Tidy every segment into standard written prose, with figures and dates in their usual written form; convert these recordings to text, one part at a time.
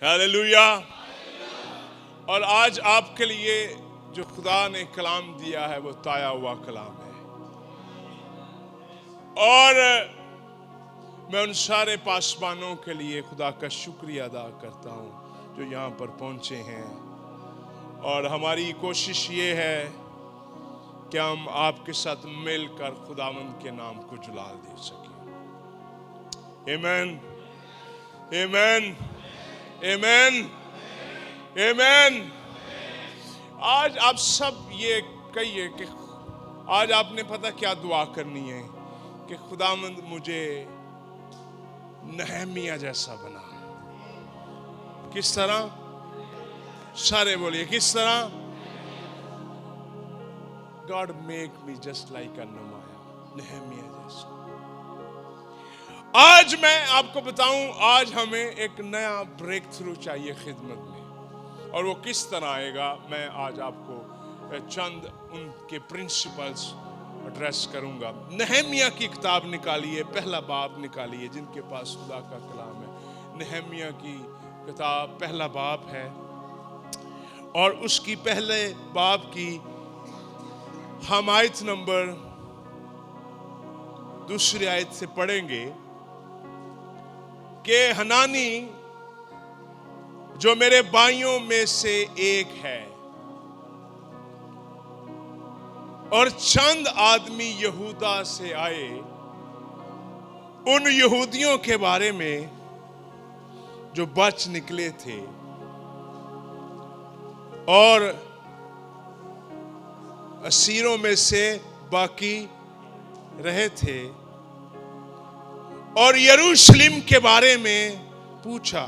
Hallelujah. और आज आपके लिए जो खुदा ने कलाम दिया है वो ताया हुआ कलाम है। और मैं उन सारे पासबानों के लिए खुदा का शुक्रिया अदा करता हूँ जो यहाँ पर पहुँचे हैं। और हमारी कोशिश ये है कि हम आपके साथ मिलकर खुदावंद के नाम को जलाल दे सकें। आमीन, आमीन, आमीन, आमीन। आज आप सब ये कहिए कि आज आपने पता क्या दुआ करनी है कि खुदावंद मुझे नहमिया जैसा बना। किस तरह? सारे बोलिए किस तरह? God make me just like a Nehemiah जैसा। आज मैं आपको बताऊं, आज हमें एक नया ब्रेक थ्रू चाहिए खिदमत में। और वो किस तरह आएगा, मैं आज आपको चंद उनके प्रिंसिपल्स एड्रेस करूंगा। नहमिया की किताब निकालिए, पहला बाब निकालिए जिनके पास खुदा का कलाम है। नहमिया की किताब पहला बाब है और उसकी पहले बाब की हम आयत नंबर दूसरी आयत से पढ़ेंगे कि हनानी जो मेरे भाइयों में से एक है और चंद आदमी यहूदा से आए, उन यहूदियों के बारे में जो बच निकले थे और असीरों में से बाकी रहे थे, और यरूशलेम के बारे में पूछा।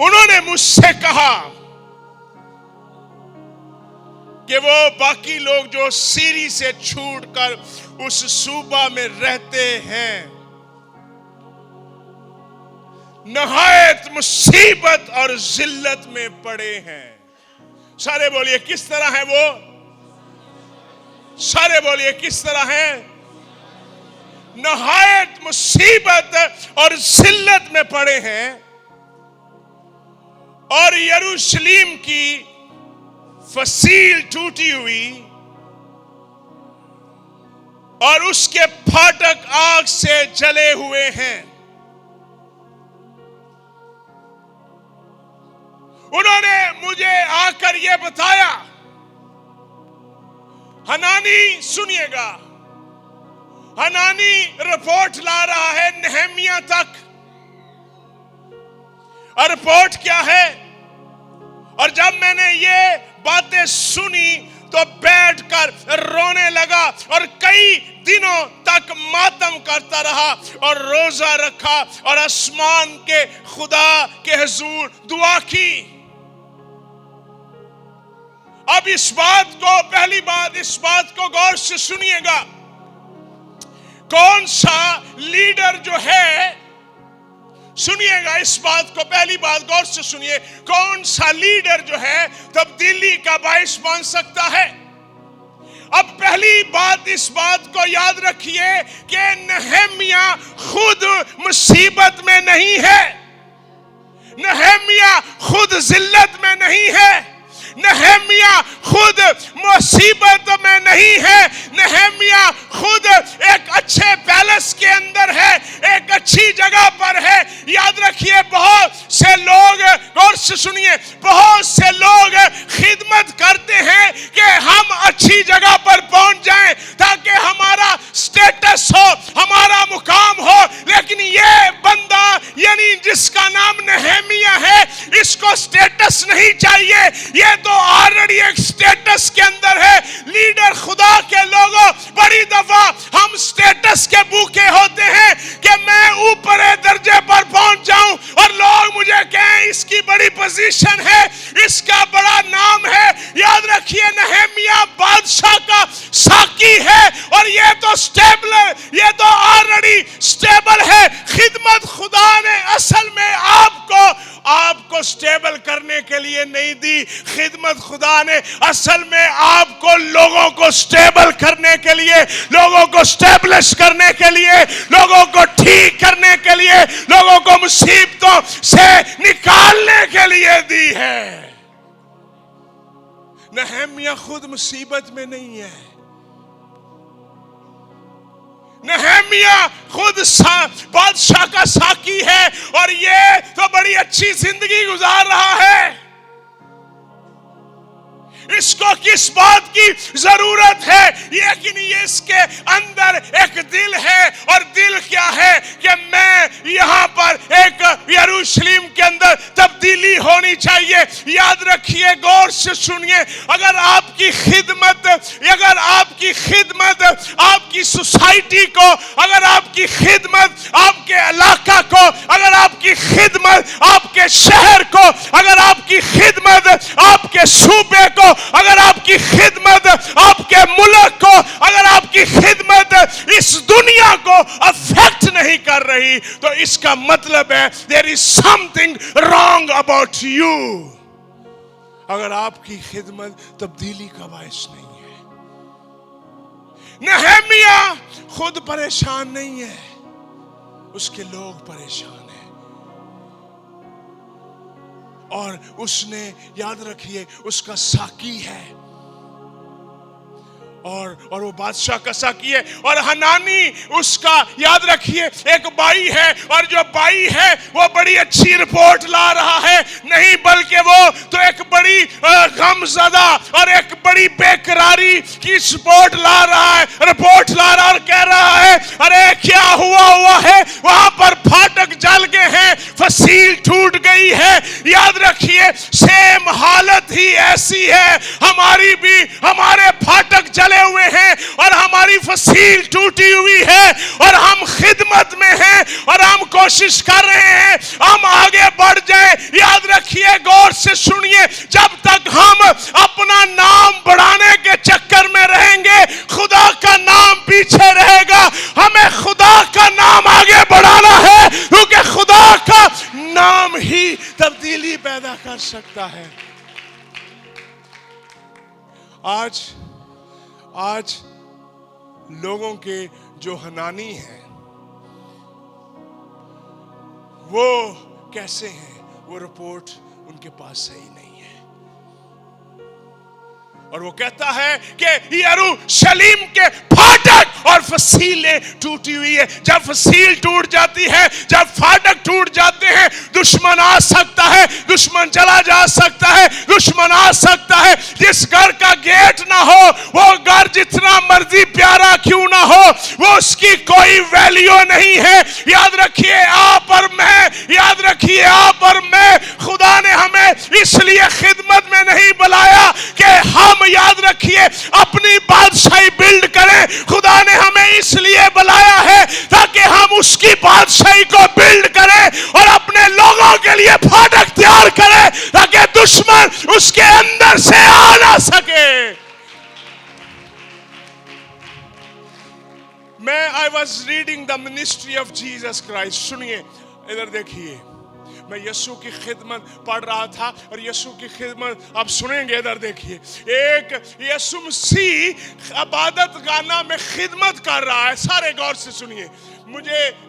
उन्होंने मुझसे कहा कि वो बाकी लोग जो सीरी से छूटकर उस सूबा में रहते हैं नहायत मुसीबत और जिल्लत में पड़े हैं। सारे बोलिए किस तरह है वो? सारे बोलिए किस तरह है? नहायत मुसीबत और जिल्लत में पड़े हैं। और यरूशलेम की फसील टूटी हुई और उसके फाटक आग से जले हुए हैं। उन्होंने मुझे आकर यह बताया। हनानी सुनिएगा, हनानी रिपोर्ट ला रहा है नहमिया तक। और रिपोर्ट क्या है? और जब मैंने ये बातें सुनी तो बैठकर रोने लगा और कई दिनों तक मातम करता रहा और रोजा रखा और आसमान के खुदा के हुजूर दुआ की। अब इस बात को, पहली बात इस बात को गौर से सुनिएगा। कौन सा लीडर जो है, सुनिएगा इस बात को, पहली बात गौर से सुनिए, कौन सा लीडर जो है तब्दीली का बाइस बन सकता है। अब पहली बात इस बात को याद रखिए कि नहमिया खुद मुसीबत में नहीं है, नहमिया खुद जिल्लत में नहीं है, नहमिया खुद मुसीबत में नहीं है, नहमिया खुद एक अच्छे पैलेस के अंदर है, एक अच्छी जगह पर है। याद रखिए, बहुत से लोग, और से सुनिए, बहुत से लोग खिदमत करते हैं कि हम अच्छी जगह पर पहुंच जाएं ताकि हमारा स्टेटस हो, हमारा मुकाम हो। लेकिन ये बंदा यानी जिसका नाम नहमिया है, इसको स्टेटस नहीं चाहिए, ये तो ऑलरेडी एक स्टेटस के अंदर है। लीडर खुदा के लोगों, बड़ी दफा हम स्टेटस के भूखे होते हैं कि मैं ऊपर दर्जे पर पहुंच जाऊं और लोग मुझे कहें इसकी बड़ी पोजीशन है, इसका बड़ा नाम है। याद रखिए, नहमिया बादशाह का साकी है और ये तो स्टेबल है, ये तो ऑलरेडी स्टेबल है। खिदमत खुदा ने असल में आपको स्टेबल करने के लिए नहीं दी, खिदमत खुदा ने असल में आपको کو لوگوں کو سٹیبل کرنے کے لیے, لوگوں کو سٹیبلش کرنے کے لیے, لوگوں کو ٹھیک کرنے کے لیے, لوگوں کو مصیبتوں سے نکالنے کے لیے دی ہے. نہیمیہ خود مصیبت میں نہیں ہے. نہیمیہ خود بادشاہ کا ساقی ہے اور یہ تو بڑی اچھی زندگی گزار رہا ہے. اس کو کس بات کی ضرورت ہے؟ لیکن یہ اس کے اندر ایک دل ہے, اور دل کیا ہے کہ میں یہاں پر ایک یروشلم کے اندر تبدیلی ہونی چاہیے. یاد رکھیے, غور سے سنیے, اگر آپ کی خدمت, آپ کی سوسائٹی کو, اگر آپ کی خدمت آپ کے علاقہ کو, اگر آپ کی خدمت آپ کے شہر کو, اگر آپ کی خدمت آپ کے صوبے کو, اگر آپ کی خدمت آپ کے ملک کو, اگر آپ کی خدمت اس دنیا کو افیکٹ نہیں کر رہی, تو اس کا مطلب ہے there is something wrong about you. اگر آپ کی خدمت تبدیلی کا باعث نہیں ہے. نہیمیہ خود پریشان نہیں ہے, اس کے لوگ پریشان ہیں. اور اس نے, یاد رکھیے, اس کا ساقی ہے, اور وہ بادشاہ کا ساقی ہے. اور حنانی اس کا, یاد رکھیے, ایک بھائی ہے, اور جو بھائی ہے وہ بڑی اچھی رپورٹ لا رہا ہے, نہیں بلکہ وہ تو ایک بڑی غم زدہ اور ایک بڑی بے قراری کی رپورٹ لا رہا ہے, اور کہہ رہا ہے ارے کیا ہوا ہے, وہاں پر پھاٹک جل گئے ہیں, فصیل ٹوٹ گئی ہے. یاد رکھیے, سیم حالت ہی ایسی ہے ہماری بھی, ہمارے پھاٹک جلے ہوئے ہیں اور ہماری فصیل ٹوٹی ہوئی ہے, اور ہم خدمت میں ہیں اور ہم کوشش کر رہے ہیں ہم آگے بڑھ جائیں. یاد رکھیے, غور سے سنیے, جب تک ہم اپنا نام بڑھانے کے چکر میں رہیں گے, خدا کا نام پیچھے رہے گا. ہمیں خدا کا نام آگے بڑھانا ہے, کیونکہ خدا کا نام ہی تبدیلی پیدا کر سکتا ہے. آج لوگوں کے جو حنانی ہیں وہ کیسے ہیں, وہ رپورٹ ان کے پاس صحیح نہیں ہے. اور وہ کہتا ہے کہ یروشلم کے پھاٹک اور فصیلیں ٹوٹی ہوئی ہے. جب فصیل ٹوٹ جاتی ہے, جب پھاٹک ٹوٹ جاتے ہیں, دشمن آ سکتا ہے, دشمن چلا جا سکتا ہے, دشمن آ سکتا ہے. جس گھر کا گیٹ نہ ہو, وہ گھر جتنا مرضی پیارا کیوں نہ ہو, وہ اس کی کوئی ویلیو نہیں ہے. یاد رکھیے, آپ اور میں, خدا نے ہمیں اس لیے خدمت میں نہیں بلایا کہ ہم, یاد رکھیے, اپنی بادشاہی بلڈ کریں. خدا نے ہمیں اس لیے بلایا ہے تاکہ ہم اس کی بادشاہی کو بلڈ کریں اور اپنے لوگوں کے لیے پھاٹک تیار کریں تاکہ دشمن اس کے اندر سے آ نہ سکے. I was reading the ministry of Jesus Christ. سنیے, ادھر دیکھیے, میں یسوع کی خدمت پڑھ رہا تھا, اور یسوع کی خدمت آپ سنیں گے. ادھر دیکھیے, ایک یسوع مسیح عبادت گانا میں خدمت کر رہا ہے. سارے غور سے سنیے.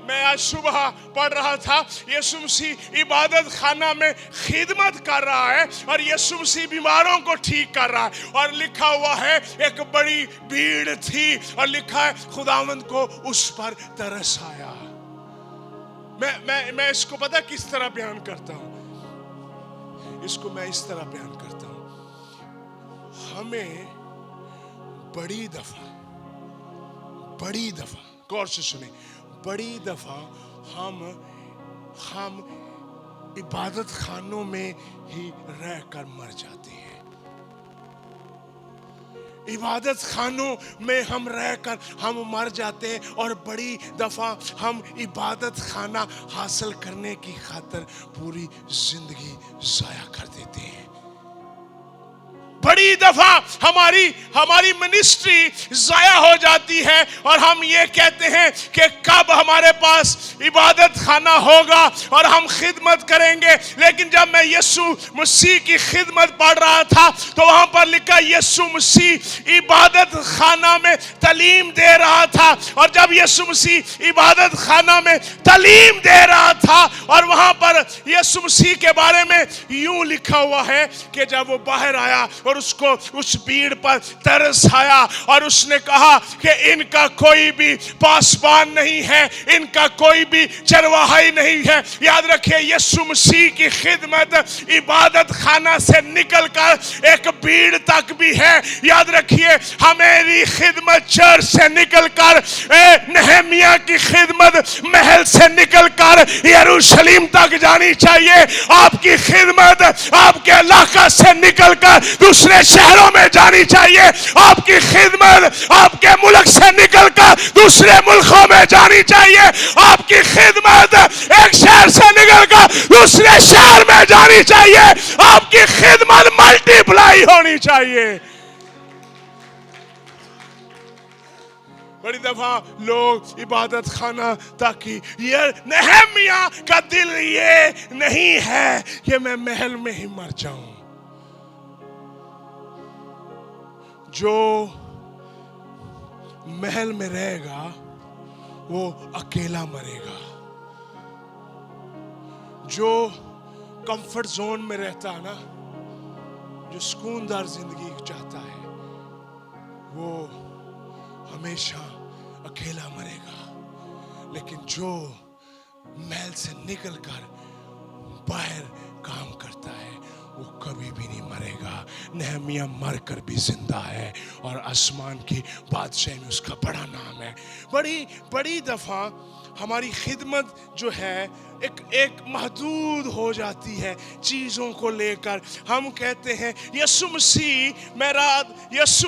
میں آج صبح پڑھ رہا تھا, یسوع مسیح عبادت خانہ میں خدمت کر رہا ہے, اور یسوع مسیح بیماروں کو ٹھیک کر رہا ہے. اور لکھا ہوا ہے ایک بڑی بھیڑ تھی, اور لکھا ہے خداوند کو اس پر ترس آیا. میں اس کو پتہ کس طرح بیان کرتا ہوں, اس کو میں اس طرح بیان کرتا ہوں. ہمیں بڑی دفعہ غور سے سنیں, بڑی دفعہ ہم عبادت خانوں میں ہی رہ کر مر جاتے ہیں. عبادت خانوں میں ہم رہ کر ہم مر جاتے ہیں, اور بڑی دفعہ ہم عبادت خانہ حاصل کرنے کی خاطر پوری زندگی ضائع کر دیتے ہیں. बड़ी दफा हमारी मिनिस्ट्री जाया हो जाती है और हम ये कहते हैं कि कब हमारे पास इबादत खाना होगा और हम खिदमत करेंगे। लेकिन जब मैं यीशु मसीह की खिदमत पढ़ रहा था तो वहां पर लिखा यीशु मसीह इबादत खाना में तालीम दे रहा था। और जब यीशु मसीह इबादत खाना में तालीम दे रहा था और वहां पर यीशु मसीह के बारे में यूं लिखा हुआ है कि जब वो बाहर आया और उसको उस भीड़ पर तरस आया और उसने कहा कि इनका कोई भी पासबान नहीं है, इनका कोई भी चरवाहा नहीं है। याद रखिए यीशु मसीह की खिदमत इबादत खाना से निकलकर एक भीड़ तक भी है। याद रखिए हमारी खिदमत चर्च से निकलकर नहमिया की खिदमत महल से निकलकर यरूशलेम तक जानी चाहिए। आपकी खिदमत आपके इलाका से निकलकर दूसरे शहरों में जानी चाहिए। आपकी खिदमत आपके मुल्क से निकलकर दूसरे मुल्कों में जानी चाहिए। आपकी खिदमत एक शहर से निकलकर दूसरे शहर में जानी चाहिए। आपकी खिदमत मल्टीप्लाई होनी चाहिए। बड़ी दफा लोग इबादत खाना ताकि ये नहमिया का दिल ये नहीं है कि मैं महल में ही मर जाऊं। जो महल में रहेगा वो अकेला मरेगा। जो कंफर्ट जोन में रहता है ना, जो सुकूनदार जिंदगी चाहता है, वो हमेशा अकेला मरेगा। लेकिन जो महल से निकलकर बाहर काम करता है वो कभी भी नहीं मरेगा। नहमिया मर कर भी जिंदा है और आसमान की बादशाह में उसका बड़ा नाम है। बड़ी दफा हमारी खिदमत जो है एक महदूद हो जाती है चीज़ों को लेकर। हम कहते हैं यीशु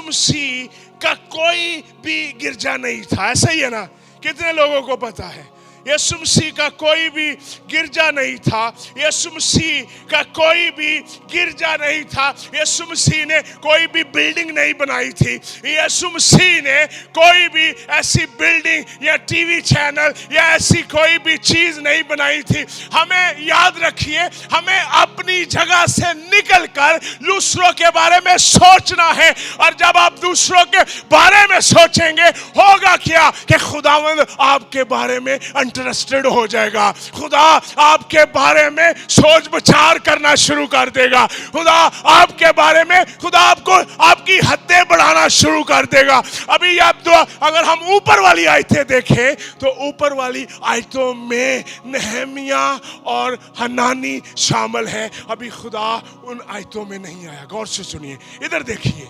मसीह का कोई भी गिरजा नहीं था। ऐसा ही है ना? कितने लोगों को पता है यीशु मसीह का कोई भी गिरजा नहीं था? यीशु मसीह का कोई भी गिरजा नहीं था। यीशु मसीह ने कोई भी बिल्डिंग नहीं बनाई थी। यीशु मसीह ने कोई भी ऐसी बिल्डिंग या टीवी चैनल या ऐसी कोई भी चीज नहीं बनाई थी। हमें याद रखिए, हमें अपनी जगह से निकलकर दूसरों के बारे में सोचना है। और जब आप दूसरों के बारे में सोचेंगे होगा क्या कि खुदावंद आपके बारे में इंटरेस्टेड हो जाएगा। खुदा आपके बारे में सोच विचार करना शुरू कर देगा। खुदा आपके बारे में आपकी हदें बढ़ाना शुरू कर देगा। अभी आप अगर हम ऊपर वाली आयतें देखें तो ऊपर वाली आयतों में नहमिया और हनानी शामिल है। अभी खुदा उन आयतों में नहीं आया। गौर से सुनिए, इधर देखिए,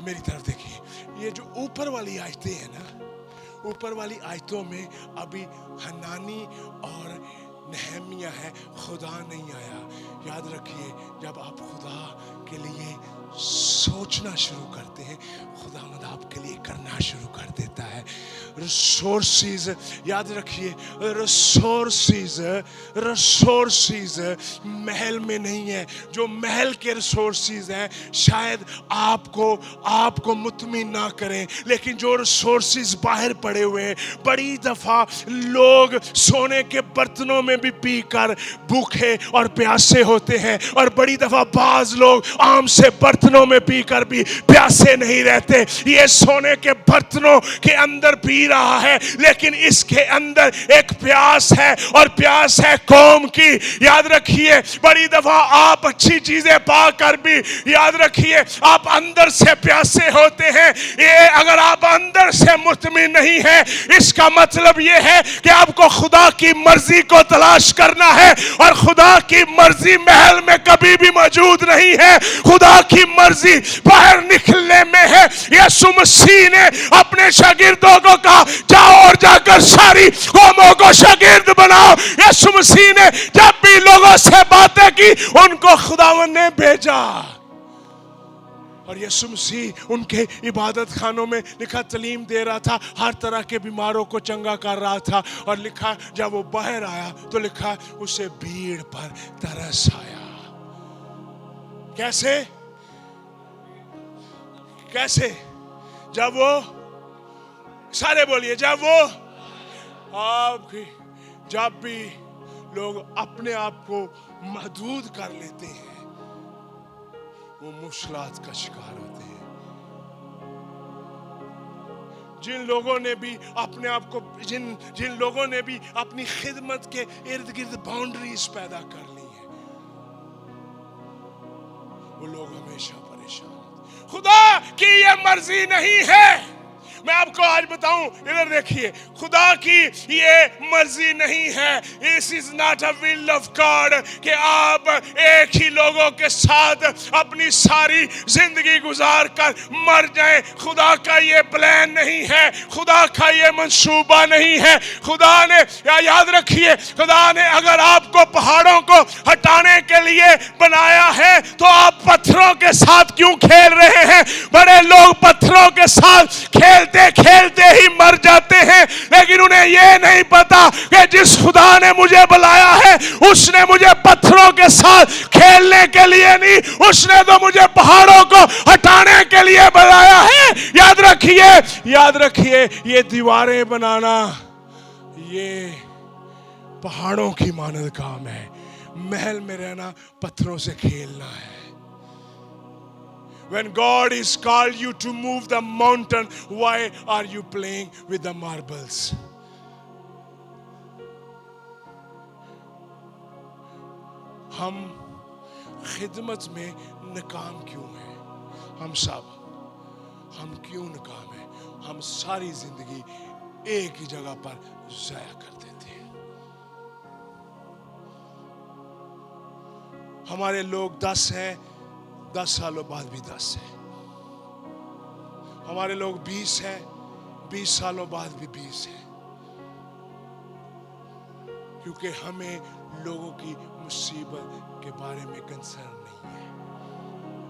मेरी तरफ देखिए। ये जो ऊपर वाली आयतें हैं ना, ऊपर वाली आयतों में अभी हनानी और नहमिया है, खुदा नहीं आया। याद रखिए, जब आप खुदा के लिए सोचना शुरू करते हैं, खुदावंद आपके लिए करना शुरू कर देता है। रिसोर्सेज, याद रखिए, रिसोर्सेज महल में नहीं है। जो महल के रिसोर्सेज हैं शायद आपको मुतमिन ना करें, लेकिन जो रिसोर्सेज बाहर पड़े हुए हैं, बड़ी दफा लोग सोने के बर्तनों में भी पीकर भूखे और प्यासे होते हैं, और बड़ी दफा बाज लोग आम से बर्तनों में पीकर भी प्यासे नहीं रहते। ये सोने के बर्तनों के अंदर पी रहा है, लेकिन इसके अंदर एक प्यास है, और प्यास है कौम की। याद रखिए, बड़ी दफा आप अच्छी चीजें पाकर भी, याद रखिए, आप अंदर से प्यासे होते हैं। ये अगर आप अंदर से मुतमिन नहीं है, इसका मतलब ये है कि आपको खुदा की मर्जी को तलाश करना है, और खुदा की मर्जी महल में कभी भी मौजूद नहीं है। खुदा की मर्जी बाहर निकलने में है। यीशु मसीह ने अपने शागिर्दों को कहा, जाओ और जाकर सारी कौमों को शागिर्द बनाओ। यीशु मसीह ने जब भी लोगों से बातें की, उनको खुदावंद ने भेजा। और यीशु मसीह उनके इबादत खानों में लिखा तालीम दे रहा था, हर तरह के बीमारों को चंगा कर रहा था। और लिखा जब वो बाहर आया तो लिखा उसे भीड़ पर तरस आया। कैसे? कैसे? जब वो, सारे बोलिए, जब वो आपकी, जब भी लोग अपने आप को महदूद कर लेते हैं, वो मुश्किलात का शिकार होते हैं। जिन लोगों ने भी अपने आप को, जिन लोगों ने भी अपनी खिदमत के इर्द गिर्द बाउंड्रीज पैदा कर ली है, वो लोग हमेशा परेशान होते। खुदा की ये मर्जी नहीं है। मैं आपको आज बताऊं, इधर देखिए, खुदा की ये मर्जी नहीं है। This is not a will of God कि आप एक ही लोगों के साथ अपनी सारी जिंदगी गुजार कर मर जाएं। खुदा का ये प्लान नहीं है, खुदा का ये मंसूबा नहीं है। खुदा ने, याद रखिए, खुदा ने अगर आपको पहाड़ों को हटाने के लिए बनाया है तो आप पत्थरों के साथ क्यों खेल रहे हैं? बड़े लोग पत्थरों के साथ खेलते खेलते ही मर जाते हैं, लेकिन उन्हें यह नहीं पता कि जिस खुदा ने मुझे बुलाया है उसने मुझे पत्थरों के साथ खेलने के लिए नहीं, उसने तो मुझे पहाड़ों को हटाने के लिए बुलाया है। याद रखिए, याद रखिए, ये दीवारें बनाना ये पहाड़ों की मानद काम है, महल में रहना पत्थरों से खेलना है। When God is called you to move the mountain, why are you playing with the marbles? हम खिदमत में नाकाम क्यों हैं? हम सब, हम क्यों नाकाम हैं? हम सारी जिंदगी एक ही जगह पर जाया कर देते हैं। हमारे लोग 10 हैं, 10 सालों बाद भी 10 है। हमारे लोग 20 हैं, 20 सालों बाद भी 20 है, क्योंकि हमें लोगों की मुसीबत के बारे में कंसर्न नहीं है।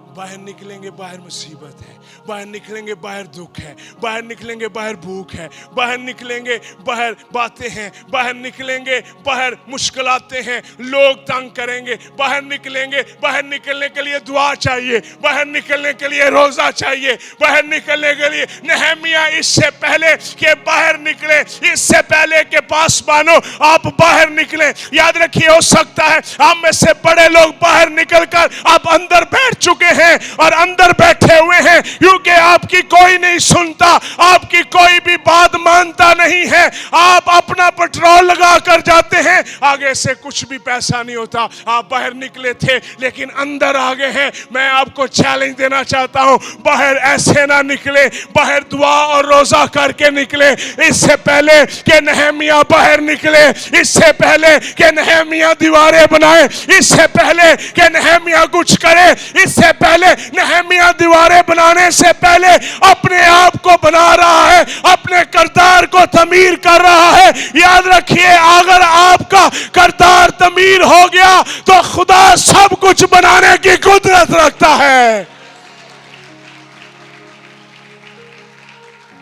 बाहर निकलेंगे, बाहर मुसीबत है, बाहर निकलेंगे, बाहर दुख है, बाहर निकलेंगे, बाहर भूख है, बाहर निकलेंगे, बाहर बातें हैं, बाहर निकलेंगे, बाहर मुश्किलातें हैं, लोग तंग करेंगे, बाहर निकलेंगे, बाहर निकलने के लिए दुआ चाहिए, बाहर निकलने के लिए रोजा चाहिए, बाहर निकलने के लिए। नहमिया इससे पहले कि बाहर निकले, इससे पहले के पास मानो आप बाहर निकले, याद रखिए, हो सकता है हम में से बड़े लोग बाहर निकलकर आप अंदर बैठ चुके हैं और अंदर बैठे हुए हैं, क्योंकि आपकी कोई नहीं सुनता, आपकी कोई भी बात मानता नहीं है। आप अपना पेट्रोल लगा कर जाते हैं, आगे से कुछ भी पैसा नहीं होता। आप बाहर निकले थे लेकिन अंदर आ गए हैं। मैं आपको चैलेंज देना चाहता हूं, बाहर ऐसे ना निकले, बाहर दुआ और रोजा करके निकले। इससे पहले कि नहमिया बाहर निकले, इससे पहले कि नहमिया दीवारें बनाए, इससे पहले कि नहमिया कुछ करे, इससे पहले नहमिया दीवारें बनाने से पहले अपने आप को बना रहा है, अपने करदार को तमीर कर रहा है। याद रखिए, अगर आपका करदार तमीर हो गया तो खुदा सब कुछ बनाने की कुदरत रखता है।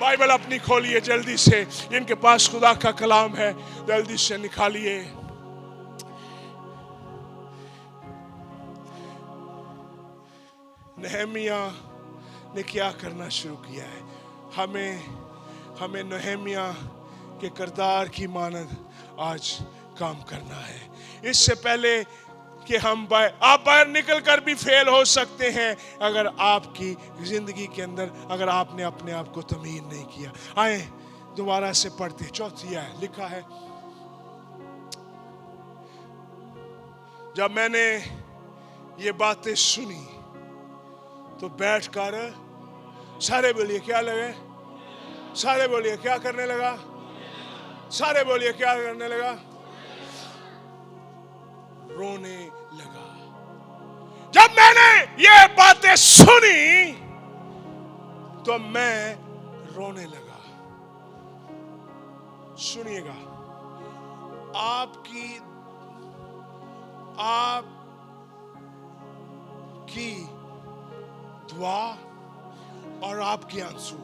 बाइबल अपनी खोलिए जल्दी से, इनके पास खुदा का कलाम है, जल्दी से निकालिए। नहमिया ने क्या करना शुरू किया है? हमें नहमिया के किरदार की मानद आज काम करना है। इससे पहले कि आप बाहर निकल कर भी फेल हो सकते हैं अगर आपकी जिंदगी के अंदर अगर आपने अपने आप को तमीर नहीं किया। आए दोबारा से पढ़ते, चौथी है, लिखा है, जब मैंने ये बातें सुनी तो बैठकर, सारे बोलिए क्या लगे, सारे बोलिए क्या करने लगा, सारे बोलिए क्या करने लगा, रोने लगा। जब मैंने ये बातें सुनी तो मैं रोने लगा। सुनिएगा, आपकी दुआ और आपके आंसू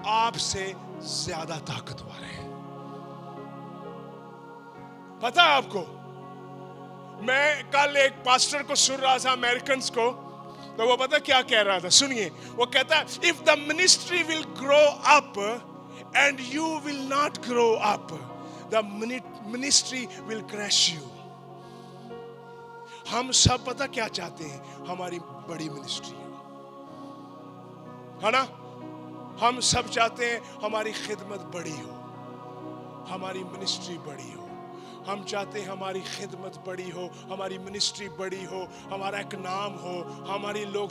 आपसे ज्यादा ताकतवर है। पता है आपको, मैं कल एक पास्टर को सुन रहा था, अमेरिकन को, तो वो पता क्या कह रहा था, सुनिए, वो कहता, if the ministry will grow up and you will not grow up, the ministry will crash you. हम सब पता क्या चाहते हैं, हमारी बड़ी मिनिस्ट्री है ना। हम सब चाहते हैं हमारी खिदमत बड़ी हो, हमारी मिनिस्ट्री बड़ी हो। हम चाहते हैं हमारी खिदमत बड़ी हो, हमारी मिनिस्ट्री बड़ी हो, हमारा एक नाम हो, हमारी लोग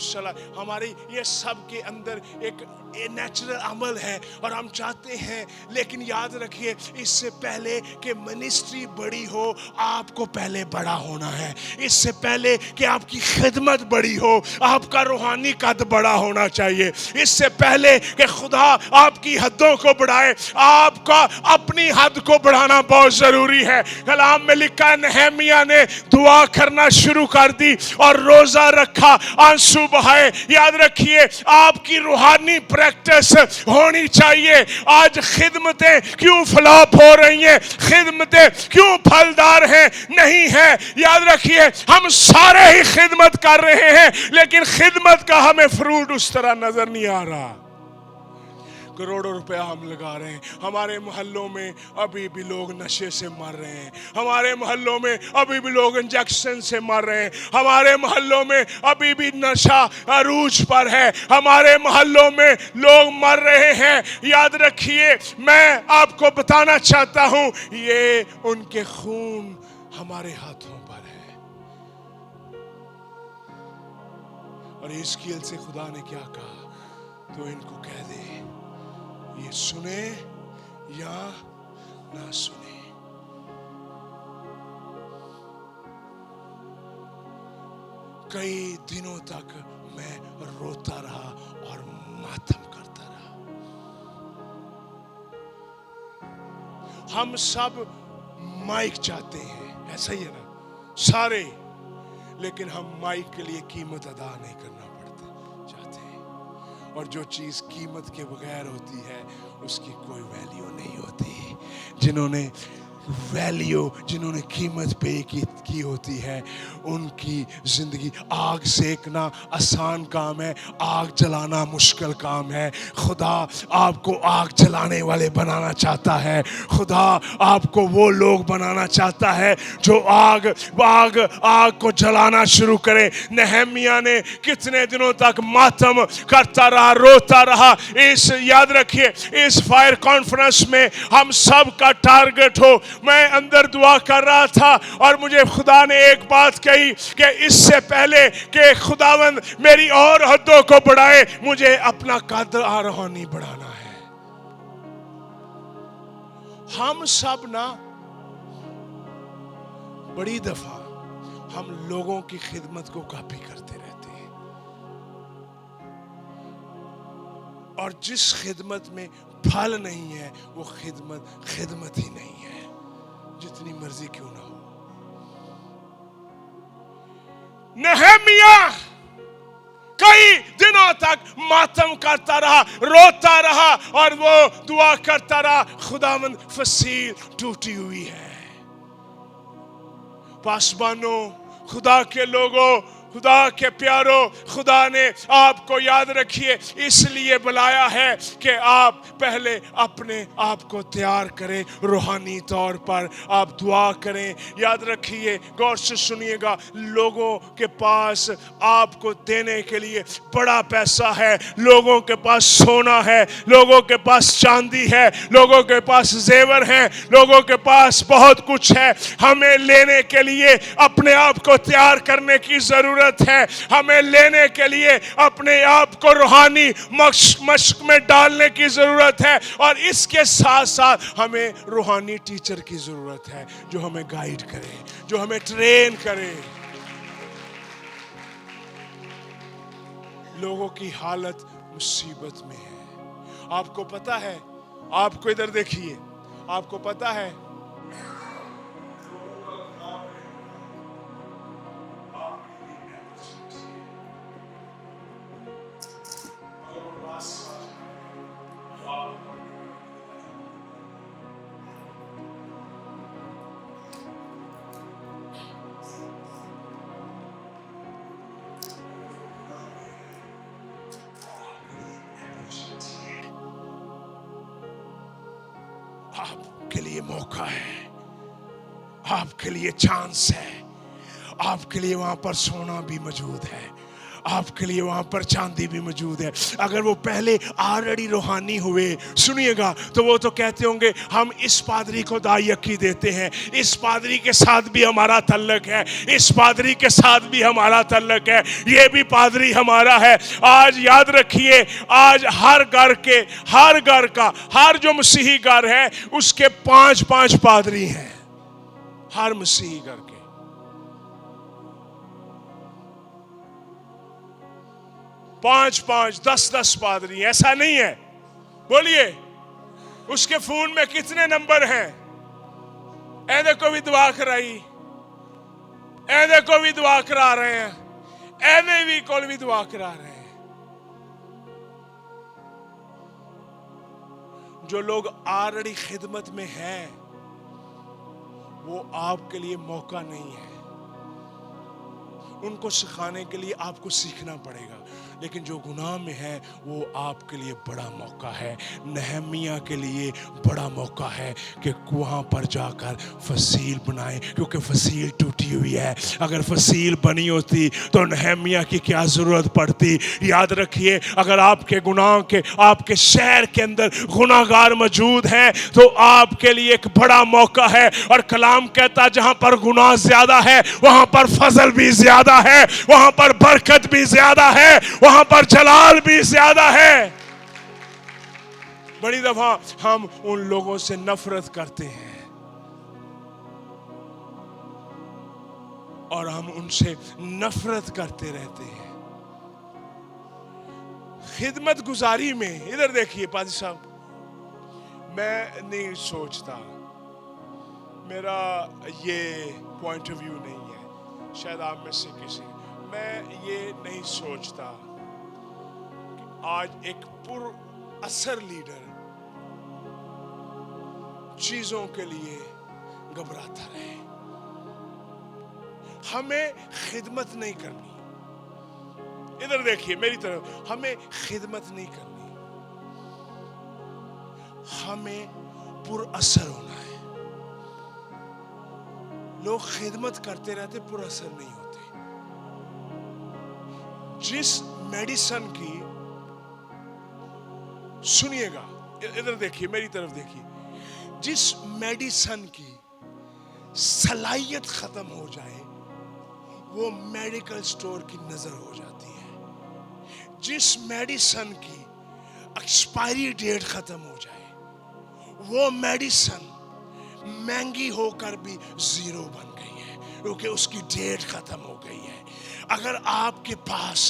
हमारी, ये सब के अंदर एक नेचुरल अमल है और हम चाहते हैं। लेकिन याद रखिए, इससे पहले कि मिनिस्ट्री बड़ी हो, आपको पहले बड़ा होना है। इससे पहले कि आपकी खिदमत बड़ी हो, आपका रूहानी कद बड़ा होना चाहिए। इससे पहले कि खुदा आपकी हदों को बढ़ाए, आपका अपनी हद को बढ़ाना बहुत जरूरी है। कलाम में लिखा है, नहमिया ने दुआ करना शुरू कर दी और रोजा रखा, आंसू बहाए। याद रखिए, आपकी रूहानी प्रैक्टिस होनी चाहिए। आज खिदमतें क्यों फ्लॉप हो रही हैं, खिदमतें क्यों फलदार हैं? नहीं है। याद रखिए, हम सारे ही खिदमत कर रहे हैं, लेकिन खिदमत का हमें फ्रूट उस तरह नजर नहीं आ रहा। करोड़ों रुपया हम लगा रहे हैं, हमारे मोहल्लों में अभी भी लोग नशे से मर रहे हैं, हमारे मोहल्लों में अभी भी लोग इंजेक्शन से मर रहे हैं, हमारे मोहल्लों में अभी भी नशा अरूज पर है, हमारे मोहल्लों में लोग मर रहे हैं। याद रखिए, मैं आपको बताना चाहता हूं, ये उनके खून हमारे हाथों पर है। और हिजकिय्याह से खुदा ने क्या कहा, तो इनको कह दे, ये सुने या ना सुने। कई दिनों तक मैं रोता रहा और मातम करता रहा। हम सब माइक चाहते हैं, ऐसा ही है ना सारे, लेकिन हम माइक के लिए कीमत अदा नहीं करना चाहते। और जो चीज कीमत के बगैर होती है, उसकी कोई वैल्यू नहीं होती। जिन्होंने कीमत पे की होती है, उनकी जिंदगी, आग सेकना आसान काम है, आग जलाना मुश्किल काम है। खुदा आपको आग जलाने वाले बनाना चाहता है। खुदा आपको वो लोग बनाना चाहता है जो आग को जलाना शुरू करे। नहमिया ने कितने दिनों तक मातम करता रहा, रोता रहा। याद रखिए, इस फायर कॉन्फ्रेंस में हम सब का टारगेट हो। मैं अंदर दुआ कर रहा था और मुझे खुदा ने एक बात कही कि इससे पहले कि खुदावंद मेरी और हदों को बढ़ाए, मुझे अपना कद रूहानी बढ़ाना है। हम सब ना बड़ी दफा हम लोगों की खिदमत को कॉपी करते रहते हैं, और जिस खिदमत में फल नहीं है, वो खिदमत ही नहीं है, जितनी मर्जी क्यों ना हो। नहमिया कई दिनों तक मातम करता रहा, रोता रहा और वो दुआ करता रहा, खुदावंद फसील टूटी हुई है। पासबानों, खुदा के लोगों, खुदा के प्यारो, खुदा ने आपको, याद रखिए, इसलिए बुलाया है कि आप पहले अपने आप को तैयार करें, रूहानी तौर पर आप दुआ करें। याद रखिए, गौर से सुनिएगा, लोगों के पास आपको देने के लिए बड़ा पैसा है, लोगों के पास सोना है, लोगों के पास चांदी है, लोगों के पास जेवर हैं, लोगों के पास बहुत कुछ है। हमें लेने के लिए अपने आप को तैयार करने की जरूरत है। हमें लेने के लिए अपने आप को रूहानी मशक में डालने की जरूरत है, और इसके साथ साथ हमें रूहानी टीचर की जरूरत है जो हमें गाइड करे, जो हमें ट्रेन करे। लोगों की हालत मुसीबत में है। आपको पता है, आपको इधर देखिए, आपको पता है आपके लिए मौका है, आपके लिए चांस है, आपके लिए वहां पर सोना भी मौजूद है, आपके लिए वहां पर चांदी भी मौजूद है। अगर वो पहले ऑलरेडी रूहानी हुए, सुनिएगा, तो वो तो कहते होंगे हम इस पादरी को दायकी देते हैं, इस पादरी के साथ भी हमारा तल्लक है, इस पादरी के साथ भी हमारा तल्लक है, ये भी पादरी हमारा है। आज याद रखिए, आज हर घर का हर जो मसीही घर है उसके 5-5 पादरी हैं, हर मसीही घर के 5-5, 10-10 पादरी। ऐसा नहीं है, बोलिए उसके फोन में कितने नंबर हैं? ए देखो भी दुआ कराई, ए देखो भी दुआ करा रहे हैं, एवे भी कोल भी दुआ करा रहे हैं। जो लोग ऑलरेडी खिदमत में हैं वो आपके लिए मौका नहीं है, उनको सिखाने के लिए आपको सीखना पड़ेगा। लेकिन जो गुनाह में है वो आपके लिए बड़ा मौका है। नहमिया के लिए बड़ा मौका है कि वहाँ पर जाकर फसील बनाएं, क्योंकि फसील टूटी हुई है। अगर फसील बनी होती तो नहमिया की क्या ज़रूरत पड़ती। याद रखिए, अगर आपके गुनाह के आपके शहर के अंदर गुनाहगार मौजूद हैं तो आपके लिए एक बड़ा मौका है। और कलाम कहता, जहाँ पर गुनाह ज़्यादा है वहाँ पर फजल भी ज़्यादा है, वहाँ पर बरकत भी ज़्यादा है, वहां पर जलाल भी ज्यादा है। बड़ी दफा हम उन लोगों से नफरत करते हैं और हम उनसे नफरत करते रहते हैं। खिदमत गुजारी में, इधर देखिए पादी साहब, मैं नहीं सोचता, मेरा ये पॉइंट ऑफ व्यू नहीं है, शायद आप में से किसी, मैं ये नहीं सोचता आज एक पुर असर लीडर चीजों के लिए घबराता रहे। हमें खिदमत नहीं करनी, इधर देखिए मेरी तरफ, हमें खिदमत नहीं करनी, हमें पुर असर होना है। लोग खिदमत करते रहते, पुर असर नहीं होते। जिस मेडिसिन की, सुनिएगा, इधर देखिए मेरी तरफ देखिए, जिस मेडिसिन की सलाहियत खत्म हो जाए वो मेडिकल स्टोर की नजर हो जाती है। जिस मेडिसिन की एक्सपायरी डेट खत्म हो जाए वो मेडिसिन महंगी होकर भी जीरो बन गई है, क्योंकि उसकी डेट खत्म हो गई है। अगर आपके पास,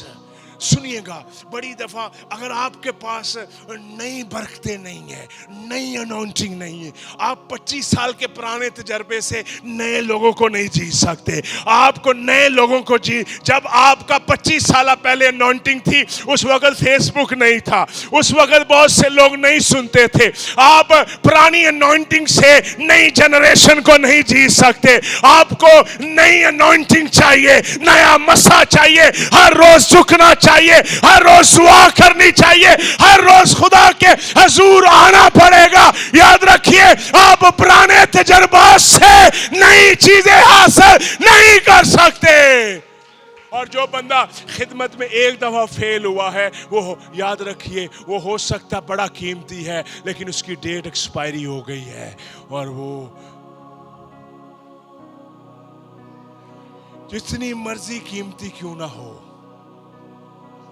सुनिएगा, बड़ी दफा अगर आपके पास नई बरकतें नहीं है, नई अनाउंसिंग नहीं है, आप 25 साल के पुराने तजर्बे से नए लोगों को नहीं जीत सकते। आपको नए लोगों को जब आपका 25 साल पहले अनाउंसिंग थी, उस वक्त फेसबुक नहीं था, उस वक्त बहुत से लोग नहीं सुनते थे। आप पुरानी अनाउंसिंग से नई जनरेशन को नहीं जीत सकते। आपको नई अनाउंसिंग चाहिए, नया मसा चाहिए, हर रोज झुकना चाहिए, हर रोज दुआ करनी चाहिए, हर रोज खुदा के हजूर आना पड़ेगा। याद रखिए, आप पुराने तजर्बात से नई चीजें हासिल नहीं कर सकते। और जो बंदा खिदमत में एक दफा फेल हुआ है, वो याद रखिए, वो हो सकता बड़ा कीमती है, लेकिन उसकी डेट एक्सपायरी हो गई है। और वो जितनी मर्जी कीमती क्यों ना हो,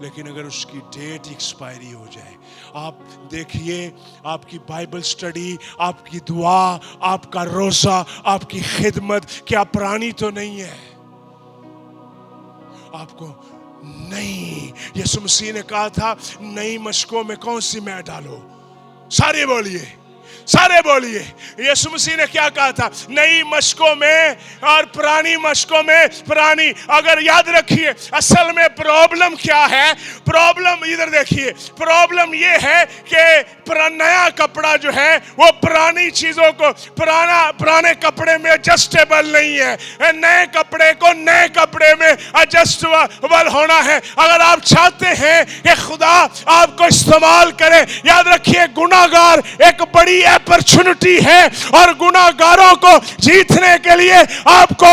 लेकिन अगर उसकी डेट एक्सपायरी हो जाए, आप देखिए, आपकी बाइबल स्टडी, आपकी दुआ, आपका रोजा, आपकी खिदमत क्या पुरानी तो नहीं है? आपको नई, यीशु मसीह ने कहा था, नई मशकों में कौन सी मैं डालो? सारे बोलिए, सारे बोलिए। यीशु मसीह ने क्या कहा था? नई मशकों में और पुरानी मशकों में पुरानी। अगर याद रखिए, असल में प्रॉब्लम क्या है? प्रॉब्लम इधर देखिए, प्रॉब्लम ये है कि नया कपड़ा जो है वो पुरानी चीजों को, पुराने कपड़े में एडजस्टेबल नहीं है। नए कपड़े को नए कपड़े में एडजस्टेबल होना है। अगर आप चाहते हैं कि खुदा आपको इस्तेमाल करे, याद रखिए, गुनाहगार एक बड़ी अपॉर्चुनिटी है और गुनाहगारों को जीतने के लिए आपको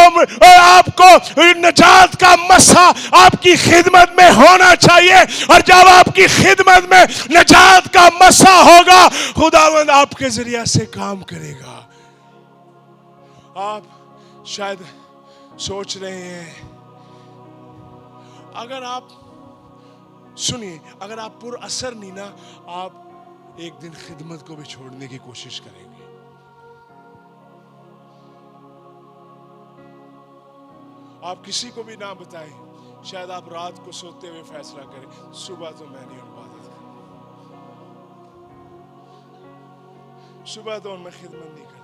निजात का मसा आपकी खिदमत में होना चाहिए। और जब आपकी खिदमत में निजात का मसा होगा, खुदावंद आपके जरिया से काम करेगा। आप शायद सोच रहे हैं, अगर आप सुनिए, अगर आप पुरअसर नहीं ना, आप एक दिन खिदमत को भी छोड़ने की कोशिश करेंगे। आप किसी को भी ना बताएं, शायद आप रात को सोते हुए फैसला करें, सुबह तो मैं नहीं इबादत करूं, सुबह तो मैं खिदमत नहीं करनी।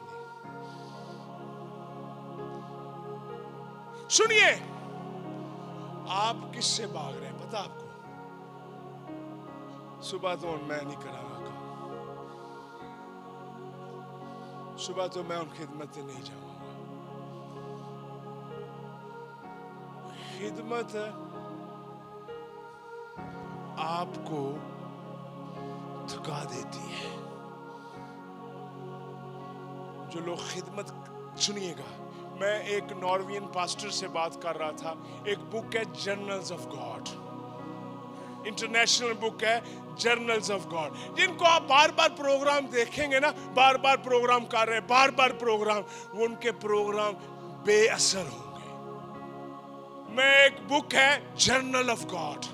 सुनिए, आप किससे भाग रहे हैं पता आपको? सुबह तो मैं नहीं करांगा काम, सुबह तो मैं उन खिदमत से नहीं जाऊंगा। खिदमत आपको थका देती है। जो लोग खिदमत, सुनिएगा, मैं एक नॉर्वेजियन पास्टर से बात कर रहा था। एक बुक है journals of God, international book है जर्नल्स ऑफ गॉड, जिनको आप बार बार प्रोग्राम देखेंगे ना, बार बार प्रोग्राम कर रहे हैं, बार बार प्रोग्राम, वो उनके प्रोग्राम बेअसर होंगे। मैं एक बुक है जर्नल ऑफ गॉड,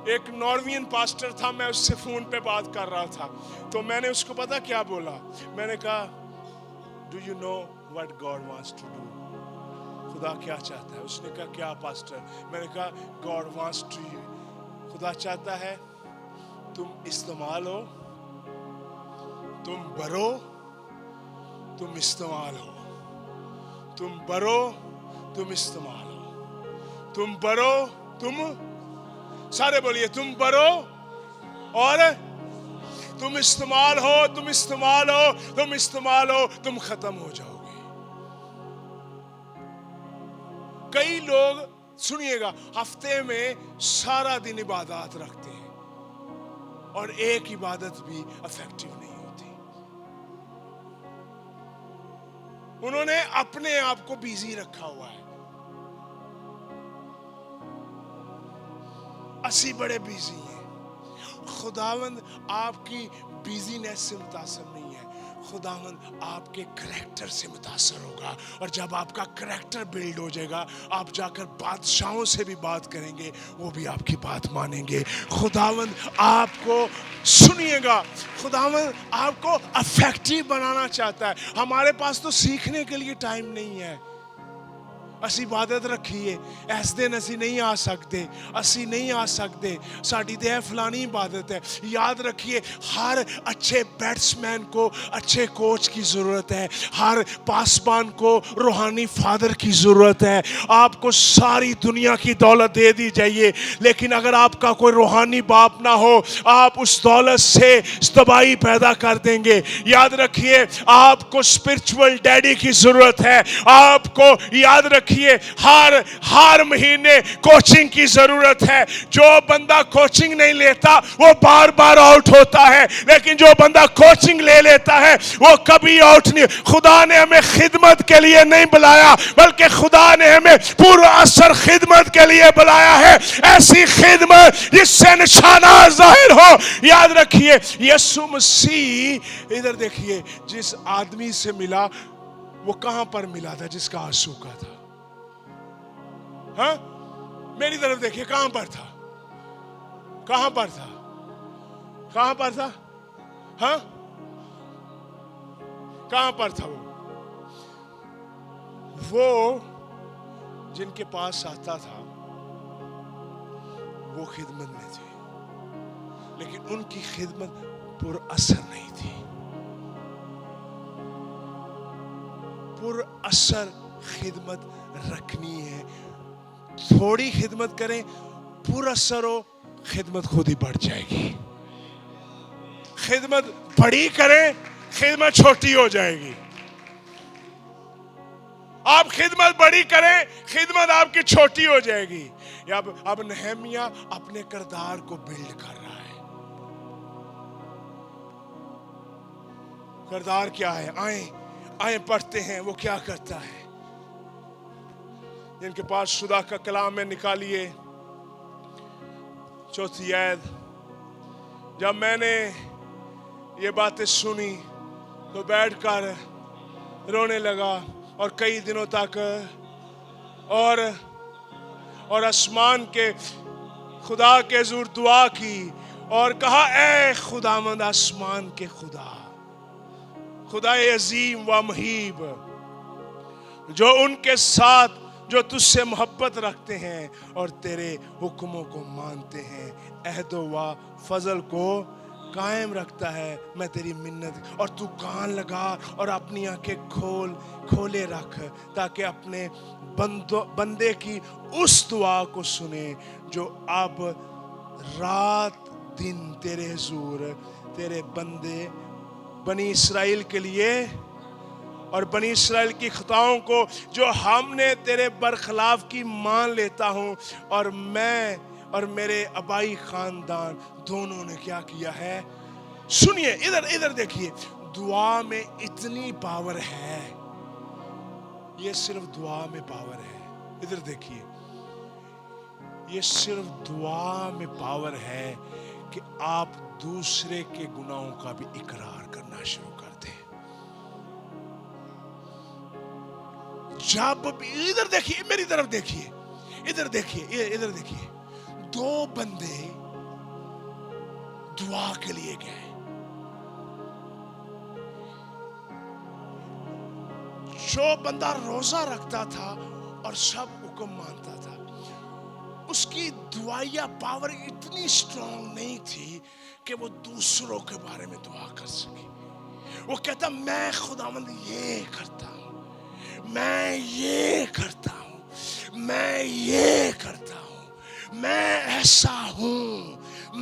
एक नॉर्वेजियन पास्टर था, मैं उससे फोन पे बात कर रहा था, तो मैंने उसको पता क्या बोला? मैंने कहा, do you know what God wants to do? खुदा क्या चाहता है? उसने कहा, क्या पास्टर? मैंने कहा, गॉड वांट्स टू यू, खुदा चाहता है तुम इस्तेमाल हो, तुम बरो, तुम इस्तेमाल हो, तुम बरो, तुम इस्तेमाल हो, तुम बरो, तुम, सारे बोलिए, तुम बरो और तुम इस्तेमाल हो, तुम इस्तेमाल हो, तुम इस्तेमाल हो, तुम खत्म हो जाओगे। कई लोग, सुनिएगा, हफ्ते में सारा दिन इबादत रखते हैं और एक इबादत भी इफेक्टिव नहीं होती। उन्होंने अपने आप को बिजी रखा हुआ है। असी बड़े बिजी हैं। खुदावंद आपकी बिजीनेस से मुतासर नहीं है, खुदावंद आपके करैक्टर से मुतासर होगा। और जब आपका करैक्टर बिल्ड हो जाएगा, आप जाकर बादशाहों से भी बात करेंगे, वो भी आपकी बात मानेंगे। खुदावंद आपको, सुनिएगा, खुदावंद आपको इफेक्टिव बनाना चाहता है। हमारे पास तो सीखने के लिए टाइम नहीं है। असी इबादत रखिए, इस दिन असी नहीं आ सकते, असी नहीं आ सकते, साड़ी ते है फलानी इबादत है। याद रखिए, हर अच्छे बैट्समैन को अच्छे कोच की ज़रूरत है, हर पासबान को रूहानी फादर की ज़रूरत है। आपको सारी दुनिया की दौलत दे दी जाइए, लेकिन अगर आपका कोई रूहानी बाप ना हो, आप उस दौलत से तबाही पैदा कर देंगे। याद रखिए, आपको स्पिरिचुअल डैडी की ज़रूरत है। आपको याद रखिए, हर महीने कोचिंग की जरूरत है। जो बंदा कोचिंग नहीं लेता वो बार बार आउट होता है, लेकिन जो बंदा कोचिंग ले लेता है वो कभी आउट नहीं। खुदा ने हमें खिदमत के लिए नहीं बुलाया, बल्कि खुदा ने हमें पूरा असर खिदमत के लिए बुलाया है। ऐसी खिदमत जिससे निशाना जाहिर हो। याद रखिए, यीशु मसीह, इधर देखिए, जिस आदमी से मिला वो कहां पर मिला था? जिसका आंसू का था। हाँ, मेरी तरफ देखिए, कहां पर था? कहां पर था? कहां पर था? हाँ, कहां पर था? वो जिनके पास आता था वो खिदमत में थे, लेकिन उनकी खिदमत पुरअसर नहीं थी। पुरअसर खिदमत रखनी है। थोड़ी खिदमत करें, पुरअसर हो, खिदमत खुद ही बढ़ जाएगी। खिदमत बड़ी करें, खिदमत छोटी हो जाएगी। आप खिदमत बड़ी करें, खिदमत आपकी छोटी हो जाएगी। अब नहमिया अपने किरदार को बिल्ड कर रहा है। کردار کیا ہے؟ آئیں پڑھتے ہیں وہ کیا کرتا ہے. جن کے پاس خدا کا کلام ہے نکالیے 4 آیت. جب میں نے یہ باتیں سنی تو بیٹھ کر رونے لگا اور کئی دنوں تک اور آسمان کے خدا کے حضور دعا کی اور کہا اے خداوند آسمان کے خدا، خدا عظیم و مہیب، جو ان کے ساتھ جو تجھ سے محبت رکھتے ہیں اور تیرے حکموں کو مانتے ہیں، عہد و فضل کو قائم رکھتا ہے، میں تیری منت. اور تو کان لگا اور اپنی آنکھیں کھولے رکھ تاکہ اپنے بندے کی اس دعا کو سنے جو اب رات دن تیرے حضور تیرے بندے بنی اسرائیل کے لیے اور بنی اسرائیل کی خطاؤں کو جو ہم نے تیرے برخلاف کی مان لیتا ہوں، اور میں اور میرے آبائی خاندان دونوں نے کیا کیا ہے. سنیے ادھر دیکھیے، دعا میں اتنی پاور ہے. یہ صرف دعا میں پاور ہے. ادھر دیکھیے، یہ صرف دعا میں پاور ہے کہ آپ دوسرے کے گناہوں کا بھی اقرار کرنا شروع کر دیں. جب بھی ادھر دیکھیے، میری طرف دیکھیے، ادھر دیکھیے 2 بندے دعا کے لیے گئے. جو بندہ روزہ رکھتا تھا اور سب حکم مانتا تھا، اس کی دعائیا پاور اتنی سٹرونگ نہیں تھی کہ وہ دوسروں کے بارے میں دعا کر سکے. وہ کہتا میں خداوند یہ کرتا ہوں، میں یہ کرتا ہوں، میں یہ کرتا ہوں، میں ایسا ہوں،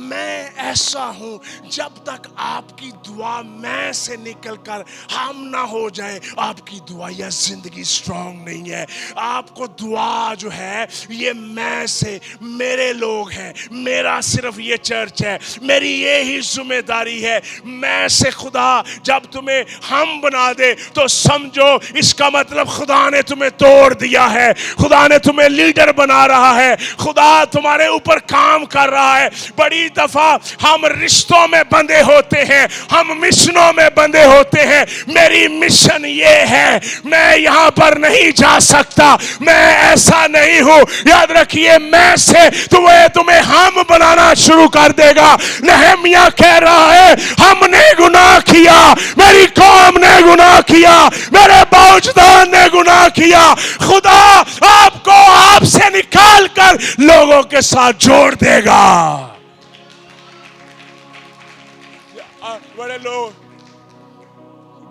میں ایسا ہوں. جب تک آپ کی دعا میں سے نکل کر ہم نہ ہو جائے، آپ کی دعائیا زندگی سٹرونگ نہیں ہے. آپ کو دعا جو ہے یہ میں سے، میرے لوگ ہیں، میرا صرف یہ چرچ ہے، میری یہی ذمہ داری ہے. میں سے خدا جب تمہیں ہم بنا دے تو سمجھو اس کا مطلب خدا نے تمہیں توڑ دیا ہے، خدا نے تمہیں لیڈر بنا رہا ہے، خدا تمہارے اوپر کام کر رہا ہے. بڑی دفعہ ہم رشتوں میں بندھے ہوتے ہیں، ہم مشنوں میں بندھے ہوتے ہیں. میری مشن یہ ہے، میں یہاں پر نہیں جا سکتا، میں ایسا نہیں ہوں. یاد رکھیے، میں سے تمہیں ہم بنانا شروع کر دے گا. نہمیہ کہہ رہا ہے ہم نے گناہ کیا، میری قوم نے گناہ کیا، میرے باوجدان نے گناہ کیا. خدا آپ کو آپ سے نکال کر لوگوں کے ساتھ جوڑ دے گا.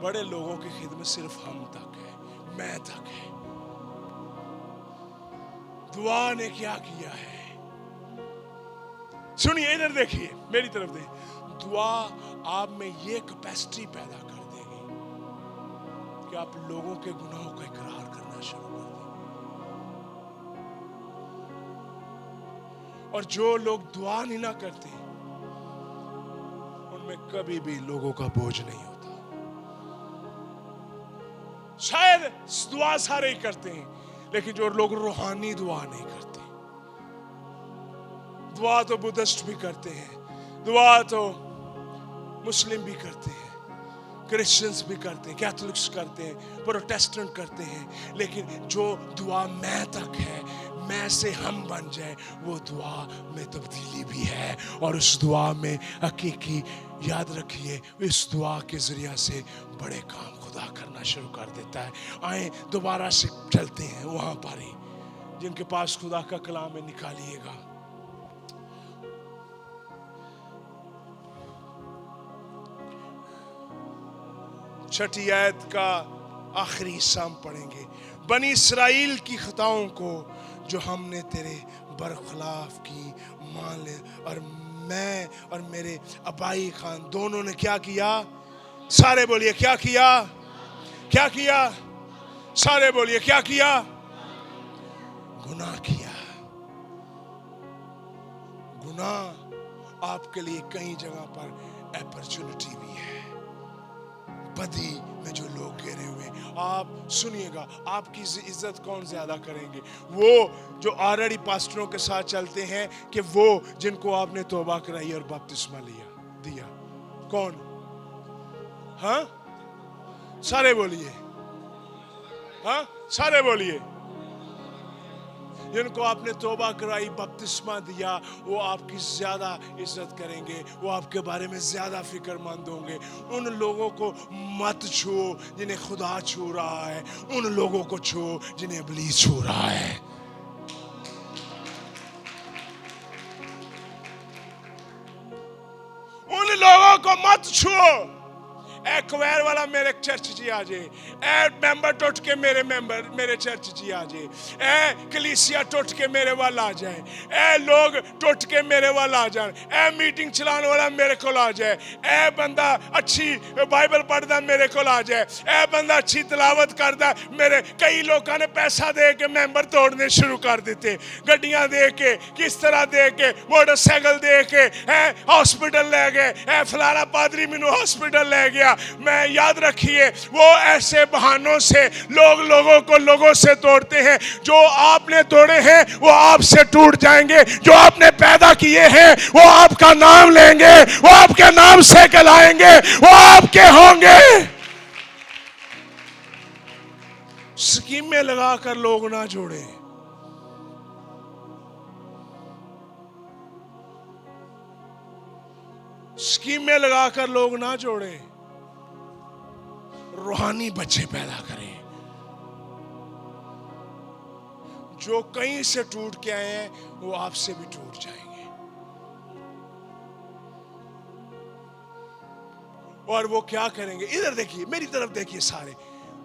بڑے لوگوں کی خدمت صرف ہم تک ہے، میں تک ہے. دعا نے کیا کیا ہے؟ سنیے ادھر دیکھیے، میری طرف دیکھیے. دعا آپ میں یہ کیپیسٹی پیدا کر دے گی کہ آپ لوگوں کے گناہوں کا اقرار کرنا شروع کر دیں. اور جو لوگ دعا نہیں نہ کرتے ان میں کبھی بھی لوگوں کا بوجھ نہیں ہوتا. شاید دعا سارے ہی کرتے ہیں، لیکن جو لوگ روحانی دعا نہیں کرتے. دعا تو بدھسٹ بھی کرتے ہیں، دعا تو مسلم بھی کرتے ہیں، کرسچنز بھی کرتے ہیں، کیتھولکس کرتے ہیں، پروٹیسٹنٹ کرتے ہیں. لیکن جو دعا میں تک ہے، میں سے ہم بن جائے، وہ دعا میں تبدیلی بھی ہے. اور اس دعا میں حقیقی، یاد رکھیے، اس دعا کے ذریعہ سے بڑے کام خدا کرنا شروع کر دیتا ہے. آئیں دوبارہ سے چلتے ہیں وہاں پر ہی. جن کے پاس خدا کا کلام ہے نکالیے گا. چھٹی آیت کا آخری حصہ ہم پڑھیں گے. بنی اسرائیل کی خطاؤں کو جو ہم نے تیرے برخلاف کی مان لے، اور میں اور میرے آبائی خان دونوں نے کیا کیا؟ سارے بولیے کیا کیا؟ کیا کیا؟ سارے بولیے کیا کیا؟ گناہ کیا. گناہ آپ کے لیے کئی جگہ پر اپرچونٹی بھی ہے. بدی میں جو لوگ گھرے ہوئے. آپ سنیے گا, آپ کی عزت کون زیادہ کریں گے؟ وہ جو آلریڈی پاسٹروں کے ساتھ چلتے ہیں کہ وہ جن کو آپ نے توبہ کرائی اور بپتسمہ دیا؟ کون؟ ہاں سارے بولیے, ہاں سارے بولیے. جن کو آپ نے توبہ کرائی, بپتسمہ دیا, وہ آپ کی زیادہ عزت کریں گے, وہ آپ کے بارے میں زیادہ فکر مند ہوں گے. ان لوگوں کو مت چھو جنہیں خدا چھو رہا ہے, ان لوگوں کو چھو جنہیں ابلیس چھو رہا ہے. ان لوگوں کو مت چھو. اے کویر والا میرے چرچ جی آ جائے, اے ممبر ٹوٹ کے میرے چرچ جی آ جائے, اے کلیسیا ٹوٹ کے میرے وال آ جائے, اے لوگ ٹوٹ کے میرے وال آ جائیں, اے میٹنگ چلانے والا میرے کو آ جائے, اے بندہ اچھی بائبل پڑھدا میرے کو آ جائے, اے بندہ اچھی تلاوت کردا میرے. کئی لوگوں نے پیسہ دے کے ممبر توڑنے شروع کر دیتے, گڈیاں دے کے, کس طرح دے کے, موٹر سائیکل دے کے, ہاسپٹل لے گئے, اے فلانا پادری مینوں ہاسپٹل لے گیا. میں یاد رکھیے, وہ ایسے بہانوں سے لوگوں سے توڑتے ہیں. جو آپ نے توڑے ہیں وہ آپ سے ٹوٹ جائیں گے. جو آپ نے پیدا کیے ہیں وہ آپ کا نام لیں گے, وہ آپ کے نام سے کہلائیں گے, وہ آپ کے ہوں گے. سکیمیں لگا کر لوگ نہ جوڑیں. سکیمیں لگا کر لوگ نہ جوڑیں. روحانی بچے پیدا کریں جو کہیں سے ٹوٹ کے آئے ہیں, وہ آپ سے بھی ٹوٹ جائیں گے. اور وہ کیا کریں گے؟ ادھر دیکھیے, میری طرف دیکھیے, سارے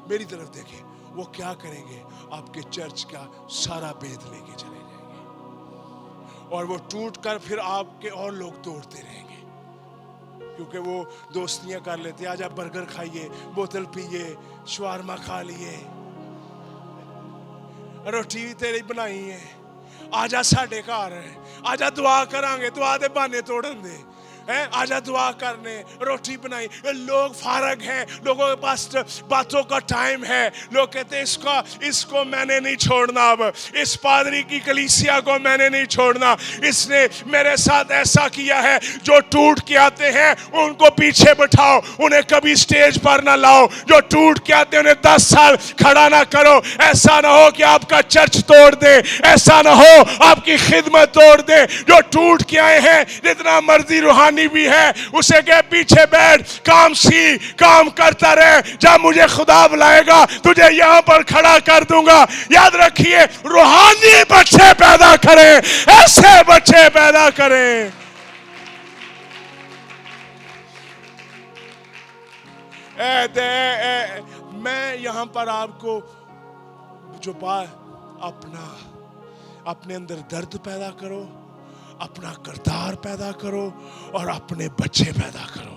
میری طرف دیکھیے. وہ کیا کریں گے؟ آپ کے چرچ کا سارا بید لے کے چلے جائیں گے, اور وہ ٹوٹ کر پھر آپ کے اور لوگ توڑتے رہیں گے. کیونکہ وہ دوستیاں کر لیتے, آجا برگر کھائیے, بوتل پیئے, شوارما کھا لیے, روٹی تیری بنائی ہے, آجا ساڈے گھر, آجا دعا کران گے, دعا دے بہانے توڑن دے, آجا دعا کرنے, روٹی بنائی. لوگ فارغ ہیں, لوگوں کے پاس باتوں کا ٹائم ہے. لوگ کہتے ہیں اس کو میں نے نہیں چھوڑنا, اب اس پادری کی کلیسیا کو میں نے نہیں چھوڑنا, اس نے میرے ساتھ ایسا کیا ہے. جو ٹوٹ کے آتے ہیں ان کو پیچھے بٹھاؤ, انہیں کبھی سٹیج پر نہ لاؤ. جو ٹوٹ کے آتے ہیں انہیں 10 سال کھڑا نہ کرو. ایسا نہ ہو کہ آپ کا چرچ توڑ دے, ایسا نہ ہو آپ کی خدمت توڑ دے. جو ٹوٹ کے آئے ہیں, جتنا مرضی روحانی بھی ہے, اسے کہ پیچھے بیٹھ, کام کرتا رہے, جب مجھے خدا بلائے گا تجھے یہاں پر کھڑا کر دوں گا. یاد رکھیے, روحانی بچے پیدا کریں, ایسے بچے پیدا کریں. میں یہاں پر آپ کو جو اپنے اندر درد پیدا کرو, اپنا کردار پیدا کرو, اور اپنے بچے پیدا کرو.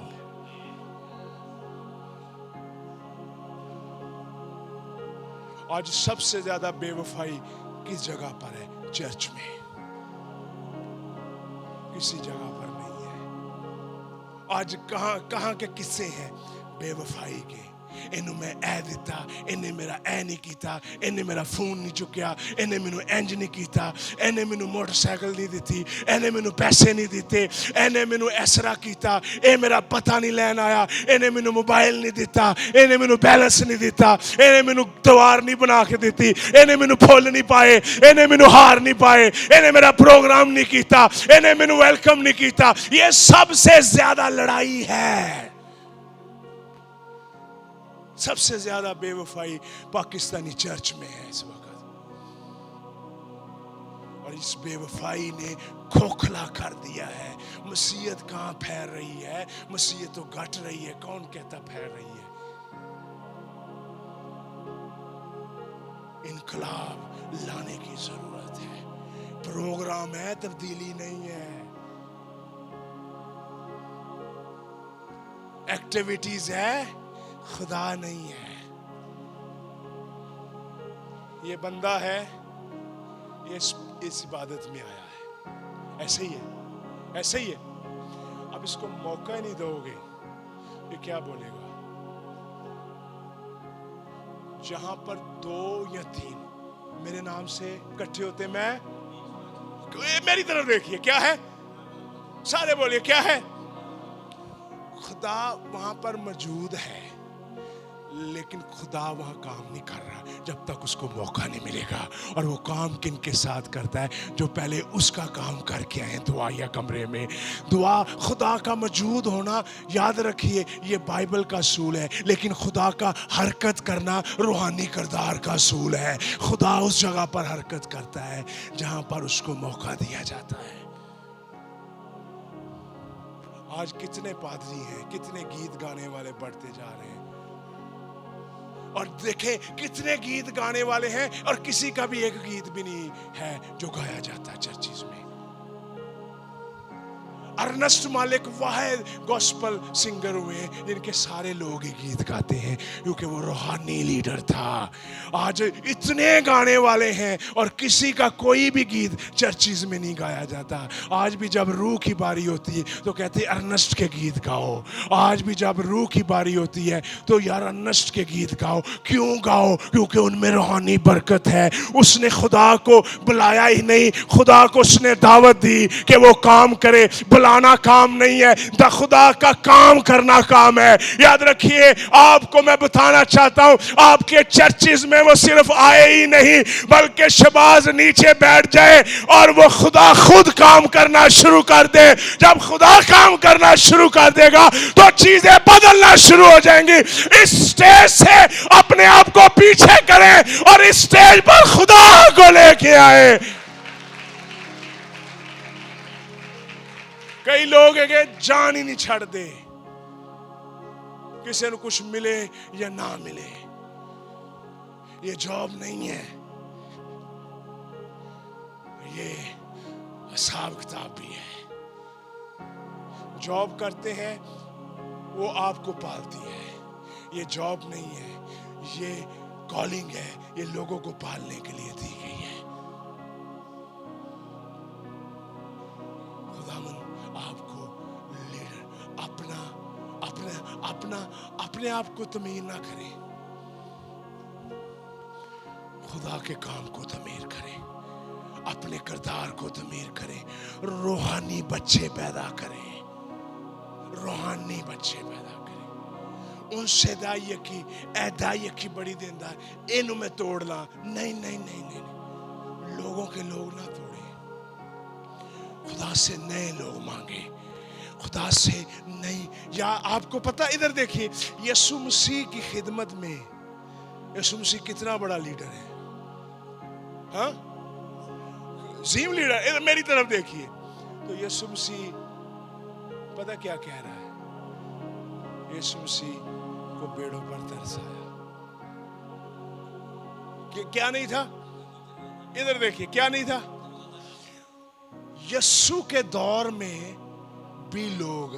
آج سب سے زیادہ بے وفائی کس جگہ پر ہے؟ چرچ میں. کسی جگہ پر نہیں ہے. آج کہاں کے قصے ہیں بے وفائی کے؟ انہوں میں اے دیتا, انہیں میرا اے نہیں کیتا, انہیں میرا فون نہیں چکیا, انہیں مینوں انج نہیں کیتا, انہیں مینوں موٹر سائیکل نہیں دیتی, انہیں مینوں پیسے نہیں دیتے, انہیں مینوں ایسرا کیتا, اے میرا پتہ نہیں لین آیا, انہیں مینوں موبائل نہیں دیتا, انہیں مینوں بیلنس نہیں دیتا, انہیں مینوں توار نہیں بنا کے دیتی, انہیں مینوں پھول نہیں پائے, انہیں مینوں ہار نہیں پائے, انہیں میرا پروگرام نہیں کیتا, انہیں مینوں ویلکم نہیں کیتا. یہ سب سے زیادہ لڑائی ہے. سب سے زیادہ بے وفائی پاکستانی چرچ میں ہے اس وقت. اور اس بے وفائی نے کھوکھلا کر دیا ہے. مسیحیت کہاں پھیل رہی ہے؟ مسیحیت تو گھٹ رہی ہے. کون کہتا پھیل رہی ہے؟ انقلاب لانے کی ضرورت ہے. پروگرام ہے, تبدیلی نہیں ہے. ایکٹیویٹیز ہے, خدا نہیں ہے. یہ بندہ ہے, یہ اس عبادت میں آیا ہے. ایسے ہی ہے, ایسے ہی ہے. اب اس کو موقع نہیں دو گے, یہ کیا بولے گا؟ जहां पर 2 या 3 मेरे नाम से इकट्ठे होते, मैं, मेरी तरफ देखिए, क्या है? सारे बोलिए क्या है? खुदा वहां पर मौजूद है, लेकिन खुदा वहां काम नहीं कर रहा जब तक उसको मौका नहीं मिलेगा। और वो काम किन के साथ करता है? जो पहले उसका काम करके आए दुआ या कमरे में। दुआ, खुदा का मौजूद होना, याद रखिए ये बाइबल का असूल है, लेकिन खुदा का हरकत करना रूहानी किरदार का असूल है। खुदा उस जगह पर हरकत करता है जहां पर उसको मौका दिया जाता है। आज कितने पादरी हैं, कितने गीत गाने वाले बढ़ते जा रहे हैं, और देखें कितने गीत गाने वाले हैं और किसी का भी एक गीत भी नहीं है जो गाया जाता है चर्चिस में। अर्नेस्ट मालिक वाहिद गॉस्पल सिंगर हुए जिनके सारे लोग ही गीत गाते हैं, क्योंकि वो रूहानी लीडर था। आज इतने गाने वाले हैं और किसी का कोई भी गीत चर्चिस में नहीं गाया जाता। आज भी जब रूह की बारी होती है तो कहते हैं अर्नेस्ट के गीत गाओ। आज भी जब रूह की बारी होती है तो यार अर्नेस्ट के गीत गाओ। क्यों गाओ? क्योंकि उनमें रूहानी बरकत है। उसने खुदा को बुलाया ही नहीं, खुदा को उसने दावत दी कि वो काम करे। बुलाना काम नहीं है, खुदा का काम करना काम है। याद रखिए, आपको मैं बताना चाहता हूं, आपके चर्चिस में वो सिर्फ आए ही नहीं, बल्कि शबाज नीचे बैठ जाए और वो खुदा खुद काम करना शुरू कर दे। जब खुदा काम करना शुरू कर देगा तो चीजें बदलना शुरू हो जाएंगी। इस स्टेज से अपने आप को पीछे करें और इस स्टेज पर खुदा को लेके आए। कई लोग है कि जान ही नहीं छड़ दे, किसी को कुछ मिले या ना मिले। ये जॉब नहीं है, ये हिसाब किताब भी है। जॉब करते हैं वो आपको पालती है। ये जॉब नहीं है, ये कॉलिंग है, ये लोगों को पालने के लिए दी गई है। अपने आप को तमीर ना करें, खुदा के काम को तमीर करें, अपने किरदार को तमीर करें, रूहानी बच्चे पैदा करें, रूहानी बच्चे पैदा करें। उनसे दाइये की ए दाइये की बड़ी देनदार, इन्हों में तोड़ ला, नहीं नहीं नहीं नहीं, लोगों के लोग ना तोड़े। खुदा से नए लोग मांगे, खुदा से नहीं। या आपको पता, इधर देखिए, यीशु मसीह की खिदमत में यीशु मसीह कितना बड़ा लीडर है, हाँ, ज़ीम लीडर। इधर मेरी तरफ देखिए, तो यीशु मसीह पता क्या कह रहा है? यीशु मसीह को बेड़ों पर तरस आया। क्या नहीं था? इधर देखिए, क्या नहीं था? यीशु के दौर में भी लोग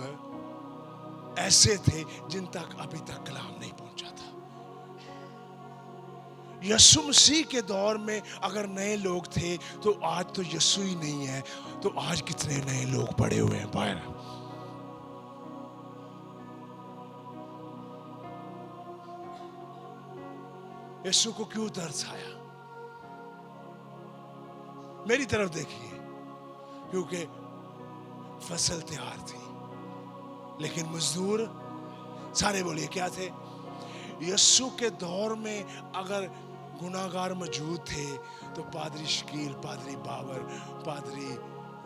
ऐसे थे जिन तक अभी तक कलाम नहीं पहुंचा था। यीशु मसीह के दौर में अगर नए लोग थे तो आज तो यीशु ही नहीं है, तो आज कितने नए लोग पड़े हुए हैं बाहर। यीशु को क्यों तरस आया? मेरी तरफ देखिए, क्योंकि फसल तैयार थी लेकिन मजदूर, सारे बोलिए क्या थे? यीशु के दौर में अगर गुनाहगार मौजूद थे तो पादरी शकील, पादरी बाबर, पादरी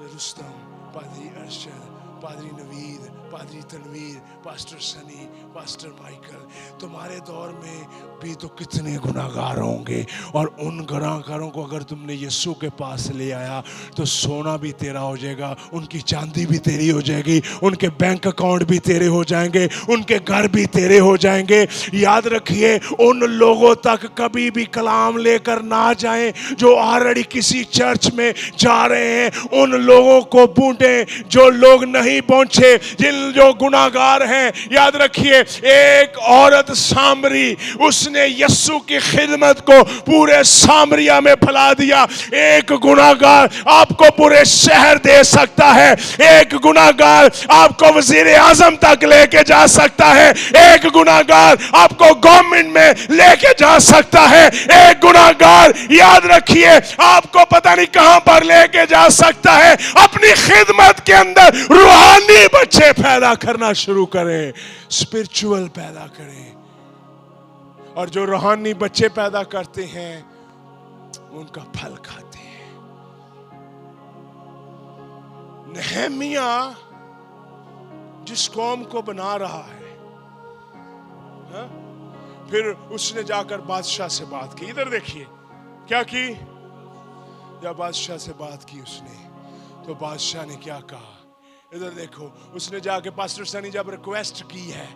रुस्तम, पादरी अरशद, पादरी नवीद, पादरी Tanveer, pastor Sunny, pastor Michael, तुम्हारे दौर में भी तो कितने गुनाहगार होंगे। और उन गुनाहगारों को अगर तुमने यीशु के पास ले आया तो सोना भी तेरा हो जाएगा, उनकी चांदी भी तेरी हो जाएगी, उनके बैंक अकाउंट भी तेरे हो जाएंगे, उनके घर भी तेरे हो जाएंगे। याद रखिए, उन लोगों तक कभी भी कलाम लेकर ना जाएं जो ऑलरेडी किसी चर्च में जा रहे हैं। उन लोगों को ढूंढें जो लोग नहीं वहीं पहुंचे जिन जो गुनाहगार हैं। याद रखिए, एक औरत सामरी, उसने यीशु की खिदमत को पूरे सामरिया में फैला दिया। एक गुनाहगार आपको पूरे शहर दे सकता है, एक गुनाहगार आपको वजीर आजम तक लेके जा सकता है, एक गुनाहगार आपको गवर्नमेंट में लेके जा सकता है, एक गुनाहगार याद रखिए आपको पता नहीं कहां पर लेके जा सकता है। अपनी खिदमत के अंदर रूहानी बच्चे पैदा करना शुरू करें, स्पिरिचुअल पैदा करें, और जो रूहानी बच्चे पैदा करते हैं उनका फल खाते हैं। नहम्याह जिस कौम को बना रहा है, फिर उसने जाकर बादशाह से बात की। इधर देखिए क्या की, जब बादशाह से बात की उसने, तो बादशाह ने क्या कहा, इधर देखो, उसने जाके पास्टर सनी जब रिक्वेस्ट की है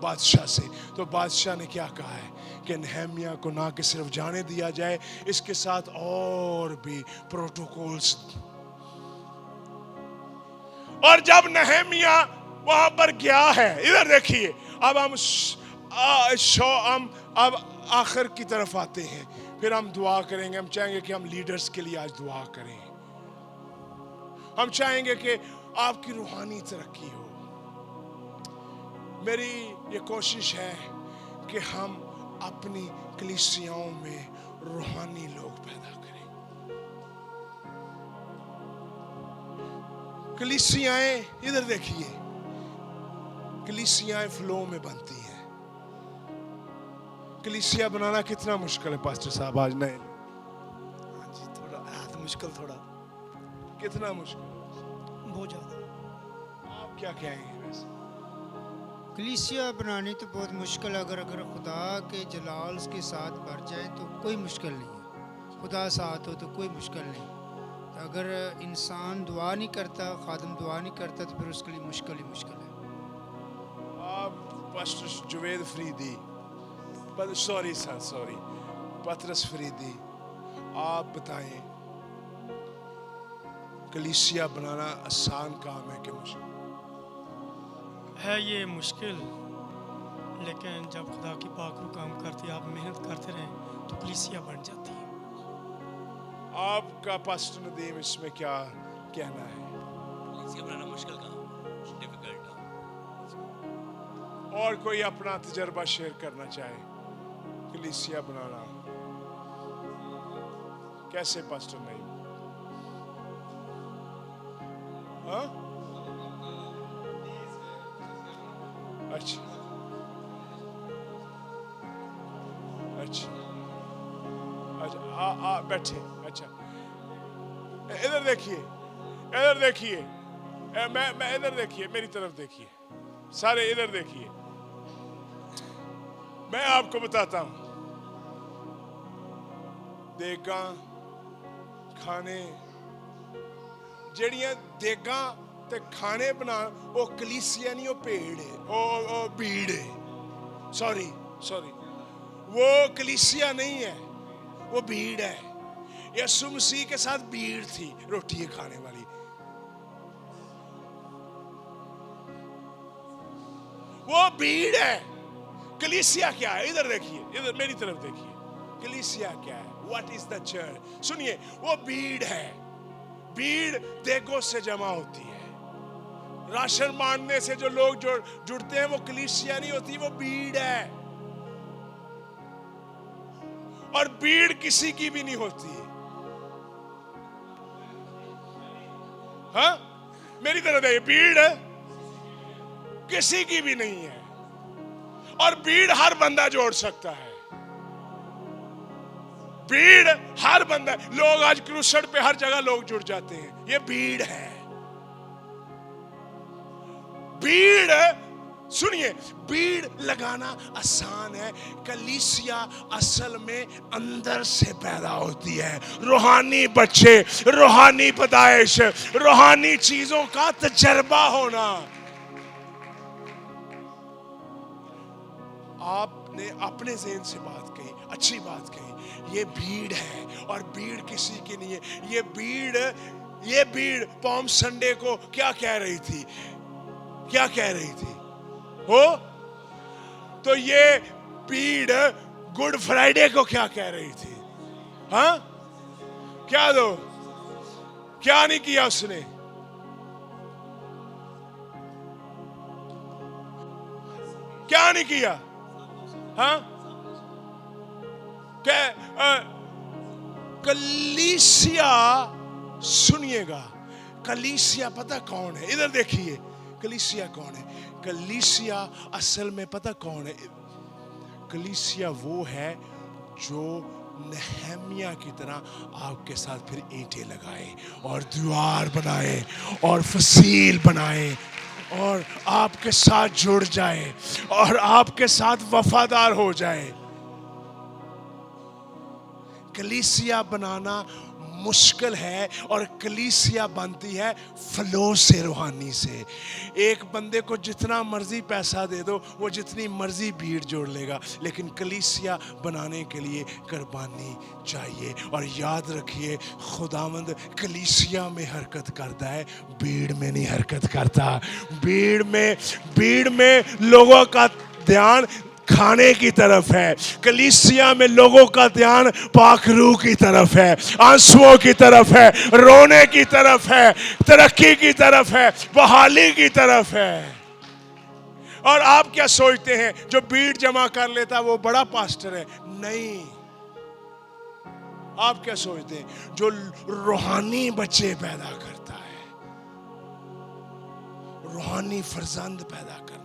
बादशाह से, तो बादशाह ने क्या कहा है कि नहम्याह को ना कि सिर्फ जाने दिया जाए, इसके साथ और भी प्रोटोकॉल्स। और जब नहम्याह वहां पर गया है, इधर देखिए, अब हम अब आखिर की तरफ आते हैं, फिर हम दुआ करेंगे। हम चाहेंगे कि हम लीडर्स के लिए आज दुआ करें। हम चाहेंगे कि आपकी रूहानी तरक्की हो। मेरी ये कोशिश है कि हम अपनी कलीसियाओं में रूहानी लोग पैदा करें। कलीसियाएं, इधर देखिए, कलीसियाएं फ्लो में बनती हैं। कलीसिया बनाना कितना मुश्किल है पास्टर साहब आज? नहीं, हाँ जी, थोड़ा तो मुश्किल, थोड़ा कितना मुश्किल, बहुत ज़्यादा। आप क्या कहेंगे वैसे? कलीसिया बनानी तो बहुत मुश्किल है। अगर खुदा के जलाल के साथ भर जाए तो कोई मुश्किल नहीं है। खुदा साथ हो तो कोई मुश्किल नहीं। अगर इंसान दुआ नहीं करता, खादम दुआ नहीं करता, तो फिर उसके लिए मुश्किल ही मुश्किल है। आप पास्टर जुवेद फरीदी, सॉरी पतरस फरीदी, आप बताएं, कलीसिया बनाना आसान काम है कि मुश्किल है? ये मुश्किल, लेकिन जब खुदा की पाक काम करती है, आप मेहनत करते रहें तो कलीसिया बन जाती है। आपका पास्टर नदीम इसमें क्या कहना है? कलीसिया बनाना मुश्किल काम, डिफिकल्ट काम। और कोई अपना तजर्बा शेयर करना चाहे? कलीसिया बनाना कैसे पास्टर? नहीं, हाँ? अच्छा अच्छा अच्छा, बैठे। अच्छा, इधर देखिए, इधर देखिए, मैं इधर देखिए, मेरी तरफ देखिए, सारे इधर देखिए। मैं आपको बताता हूं, देगा खाने जड़ियां देगा ते खाने बना, वो कलीसिया नहीं, वो पेड़ है, वो भीड़ है। सॉरी, वो कलीसिया नहीं है, वो भीड़ है। यीशु मसीह के साथ भीड़ थी रोटी खाने वाली, वो भीड़ है। कलीसिया क्या है? इधर देखिए, इधर मेरी तरफ देखिए, कलीसिया क्या है? What is the church? सुनिए, वो भीड़ है। भीड़ देगों से जमा होती है। राशन मांगने से जो लोग जुड़ते हैं, वो कलीसिया नहीं होती, वो भीड़ है। और भीड़ किसी की भी नहीं होती। हाँ, मेरी तरफ देखिए, भीड़ किसी की भी नहीं है। और भीड़ हर बंदा जोड़ सकता है। भीड़ हर बंदा, लोग आज क्रूसड पे हर जगह लोग जुड़ जाते हैं, ये भीड़ है। भीड़, सुनिए, भीड़ लगाना आसान है। कलीसिया असल में अंदर से पैदा होती है। रूहानी बच्चे, रूहानी पैदाइश, रूहानी चीजों का तजर्बा होना। आपने अपने ज़हन से बात कही, अच्छी बात कही। ये भीड़ है और भीड़ किसी की नहीं है। ये भीड़ ये भीड़ पॉम संडे को क्या कह रही थी? क्या कह रही थी? हो तो ये भीड़ गुड फ्राइडे को क्या कह रही थी? हाँ, क्या दो, क्या नहीं किया उसने? क्या नहीं किया? हाँ, कलीसिया, सुनिएगा, कलीसिया पता कौन है? इधर देखिए, कलीसिया कौन है? कलीसिया असल में पता कौन है? कलीसिया वो है जो नहम्या की तरह आपके साथ फिर ईंटें लगाए और दीवार बनाए और फसील बनाए और आपके साथ जुड़ जाए और आपके साथ वफादार हो जाए। कलीसिया बनाना मुश्किल है और कलीसिया बनती है फ्लो से, रूहानी से। एक बंदे को जितना मर्जी पैसा दे दो, वो जितनी मर्जी भीड़ जोड़ लेगा, लेकिन कलीसिया बनाने के लिए कुर्बानी चाहिए। और याद रखिए, खुदावंद कलीसिया में हरकत करता है, भीड़ में नहीं हरकत करता। भीड़ में लोगों का ध्यान खाने की तरफ है, कलीसिया में लोगों का ध्यान पाखरू की तरफ है, आंसुओं की तरफ है, रोने की तरफ है, तरक्की की तरफ है, बहाली की तरफ है। और आप क्या सोचते हैं जो भीड़ जमा कर लेता वो बड़ा पास्टर है? नहीं। आप क्या सोचते हैं? जो रूहानी बच्चे पैदा करता है, रूहानी फर्जंद पैदा करना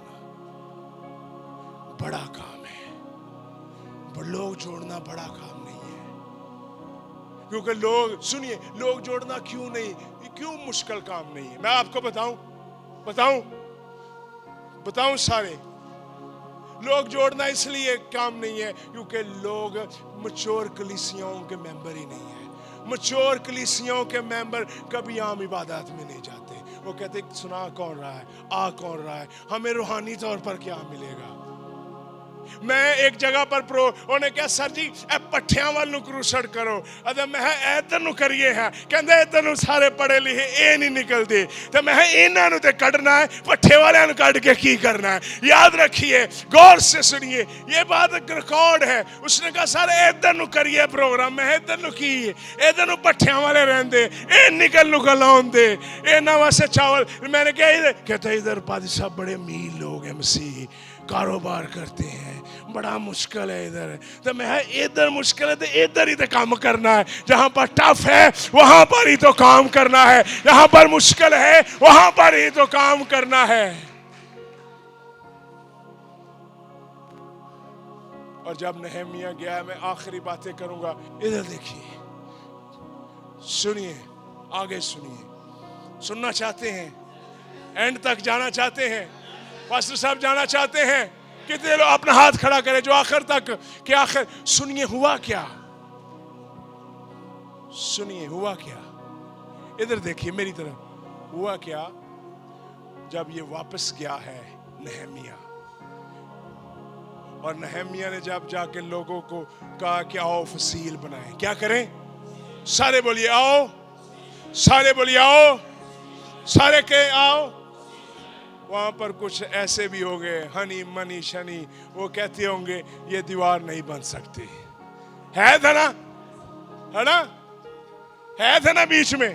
बड़ा काम है। लोग जोड़ना बड़ा काम नहीं है, क्योंकि लोग, सुनिए, लोग जोड़ना क्यों मुश्किल काम नहीं है? मैं आपको बताऊं सारे लोग जोड़ना इसलिए काम नहीं है क्योंकि लोग मैच्योर कलीसियाओं के मेंबर ही नहीं है। मैच्योर कलीसियाओं के मेंबर कभी आम इबादत में नहीं जाते। वो कहते सुना कौन रहा है, आ कौन रहा है, हमें रूहानी तौर पर क्या मिलेगा। मैं एक जगह पर उन्हें क्या, सर जी ए पट्ठियां वाल नु क्रूसड करो, अदे मैं इधर नु करिए है, कहंदे इधर नु सारे पढ़े लिखे ए नहीं निकलते, तो मैं इन्हां नु ते कढ़ना है, पट्ठे वालियां नु कढ़ के की करना है। याद रखिए, गौर से सुनिए, ये बात रिकॉर्ड है। उसने कहा सर इधर नु करिए प्रोग्राम, मैं इधर नु की, इधर नु पट्ठियां वाले रहंदे, ए निकल नु गलाउंदे, ए ना वास्ते चावल। मैंने कहा कहते इधर पादी साहब बड़े अमीर लोग हैं, मसीह कारोबार करते हैं, बड़ा मुश्किल है इधर। तो मैं इधर मुश्किल है तो इधर ही तो काम करना है, जहां पर टफ है वहां पर ही तो काम करना है, जहां पर मुश्किल है वहां पर ही तो काम करना है। और जब नहमिया गया, मैं आखिरी बातें करूंगा, इधर देखिए, सुनिए, आगे सुनिए। सुनना चाहते हैं? एंड तक जाना चाहते हैं? पास्टर साहब जाना चाहते हैं? कितने लोग अपना हाथ खड़ा करें जो आखिर तक, कि आखिर सुनिए हुआ क्या, सुनिए हुआ क्या। इधर देखिए मेरी तरफ, हुआ क्या जब ये वापस गया है नहमिया, और नहमिया ने जब जाके लोगों को कहा कि आओ फसील बनाएं। क्या करें? सारे बोलिए आओ, सारे बोलिए आओ, सारे के आओ। वहां पर कुछ ऐसे भी हो गए, हनी मनी शनी, वो कहते होंगे ये दीवार नहीं बन सकती। है था ना, है ना, है था ना बीच में,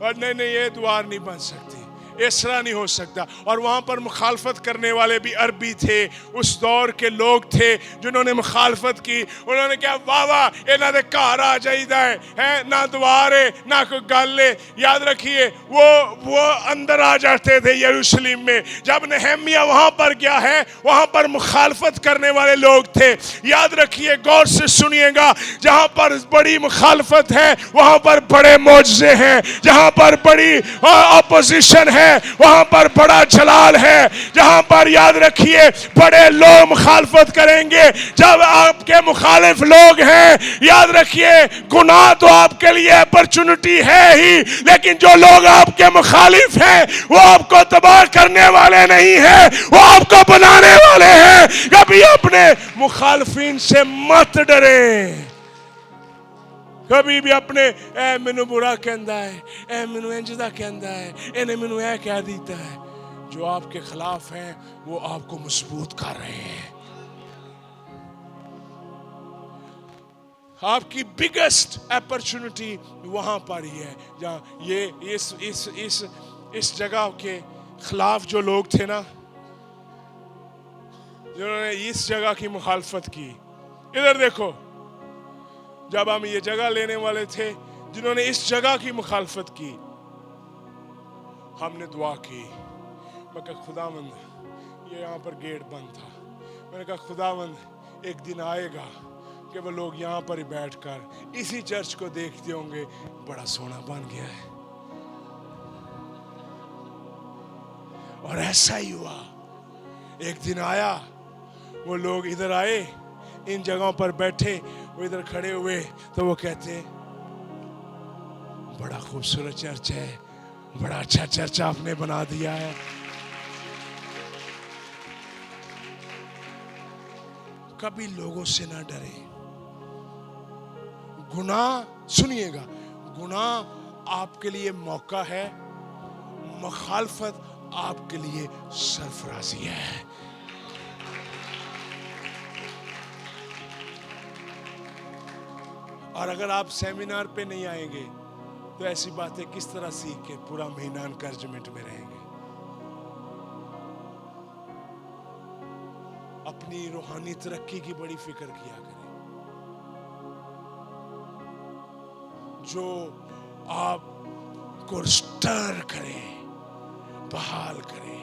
और नहीं ये दीवार नहीं बन सकती, इस तरह नहीं हो सकता। और वहां पर मुखालफत करने वाले भी अरबी थे, उस दौर के लोग थे जिन्होंने मुखालफत की। उन्होंने क्या, वाह वाह इन्हां दे घर आ जाइदा है, ना द्वार है ना कोई गल है। याद रखिए, वो अंदर आ जाते थे यरूशलेम में। जब नहमिया वहां पर गया है, वहां पर मुखालफत करने वाले लोग थे। याद रखिए, गौर से सुनिएगा, जहां पर बड़ी मुखालफत है वहां पर बड़े मौजज़े हैं, जहां पर बड़ी अपोजिशन है वहां पर बड़ा जलाल है। जहां पर याद रखिए बड़े लोग मुखालफत करेंगे, जब आपके मुखालिफ लोग हैं, याद रखिए गुनाह तो आपके लिए अपॉर्चुनिटी है ही, लेकिन जो लोग आपके मुखालिफ हैं वो आपको तबाह करने वाले नहीं हैं, वो आपको बनाने वाले हैं। कभी अपने मुखालिफिन से मत डरे। कभी भी अपने ए मैनू बुरा कहता है, ए मैनू इंज दा कहता है, इन्हें मैनू ए कह देता है, जो आपके खिलाफ हैं वो आपको मजबूत कर रहे हैं। आपकी बिगेस्ट अपॉर्चुनिटी वहां पर ही है जहाँ ये इस जगह के खिलाफ जो लोग थे ना, जिन्होंने इस जगह की मुखालफत की, इधर देखो, जब हम ये जगह लेने वाले थे, जिन्होंने इस जगह की मुखालफत की, हमने दुआ की। मैं कहा खुदावंद, ये यहाँ पर गेट बंद था, मैंने कहा खुदावंद एक दिन आएगा कि वो लोग यहाँ पर ही बैठकर इसी चर्च को देखते होंगे, बड़ा सोना बन गया है। और ऐसा ही हुआ। एक दिन आया, वो लोग इधर आए, इन जगहों पर बैठे, वो इधर खड़े हुए, तो वो कहते बड़ा खूबसूरत चर्च है, बड़ा अच्छा चर्च आपने बना दिया है। कभी लोगों से ना डरे। गुनाह, सुनिएगा, गुनाह आपके लिए मौका है, मुखालफत आपके लिए सरफराजी है। और अगर आप सेमिनार पे नहीं आएंगे तो ऐसी बातें किस तरह सीख के पूरा महीना एनकरेजमेंट में रहेंगे। अपनी रूहानी तरक्की की बड़ी फिक्र किया करें, जो आपको स्टर करे, बहाल करे।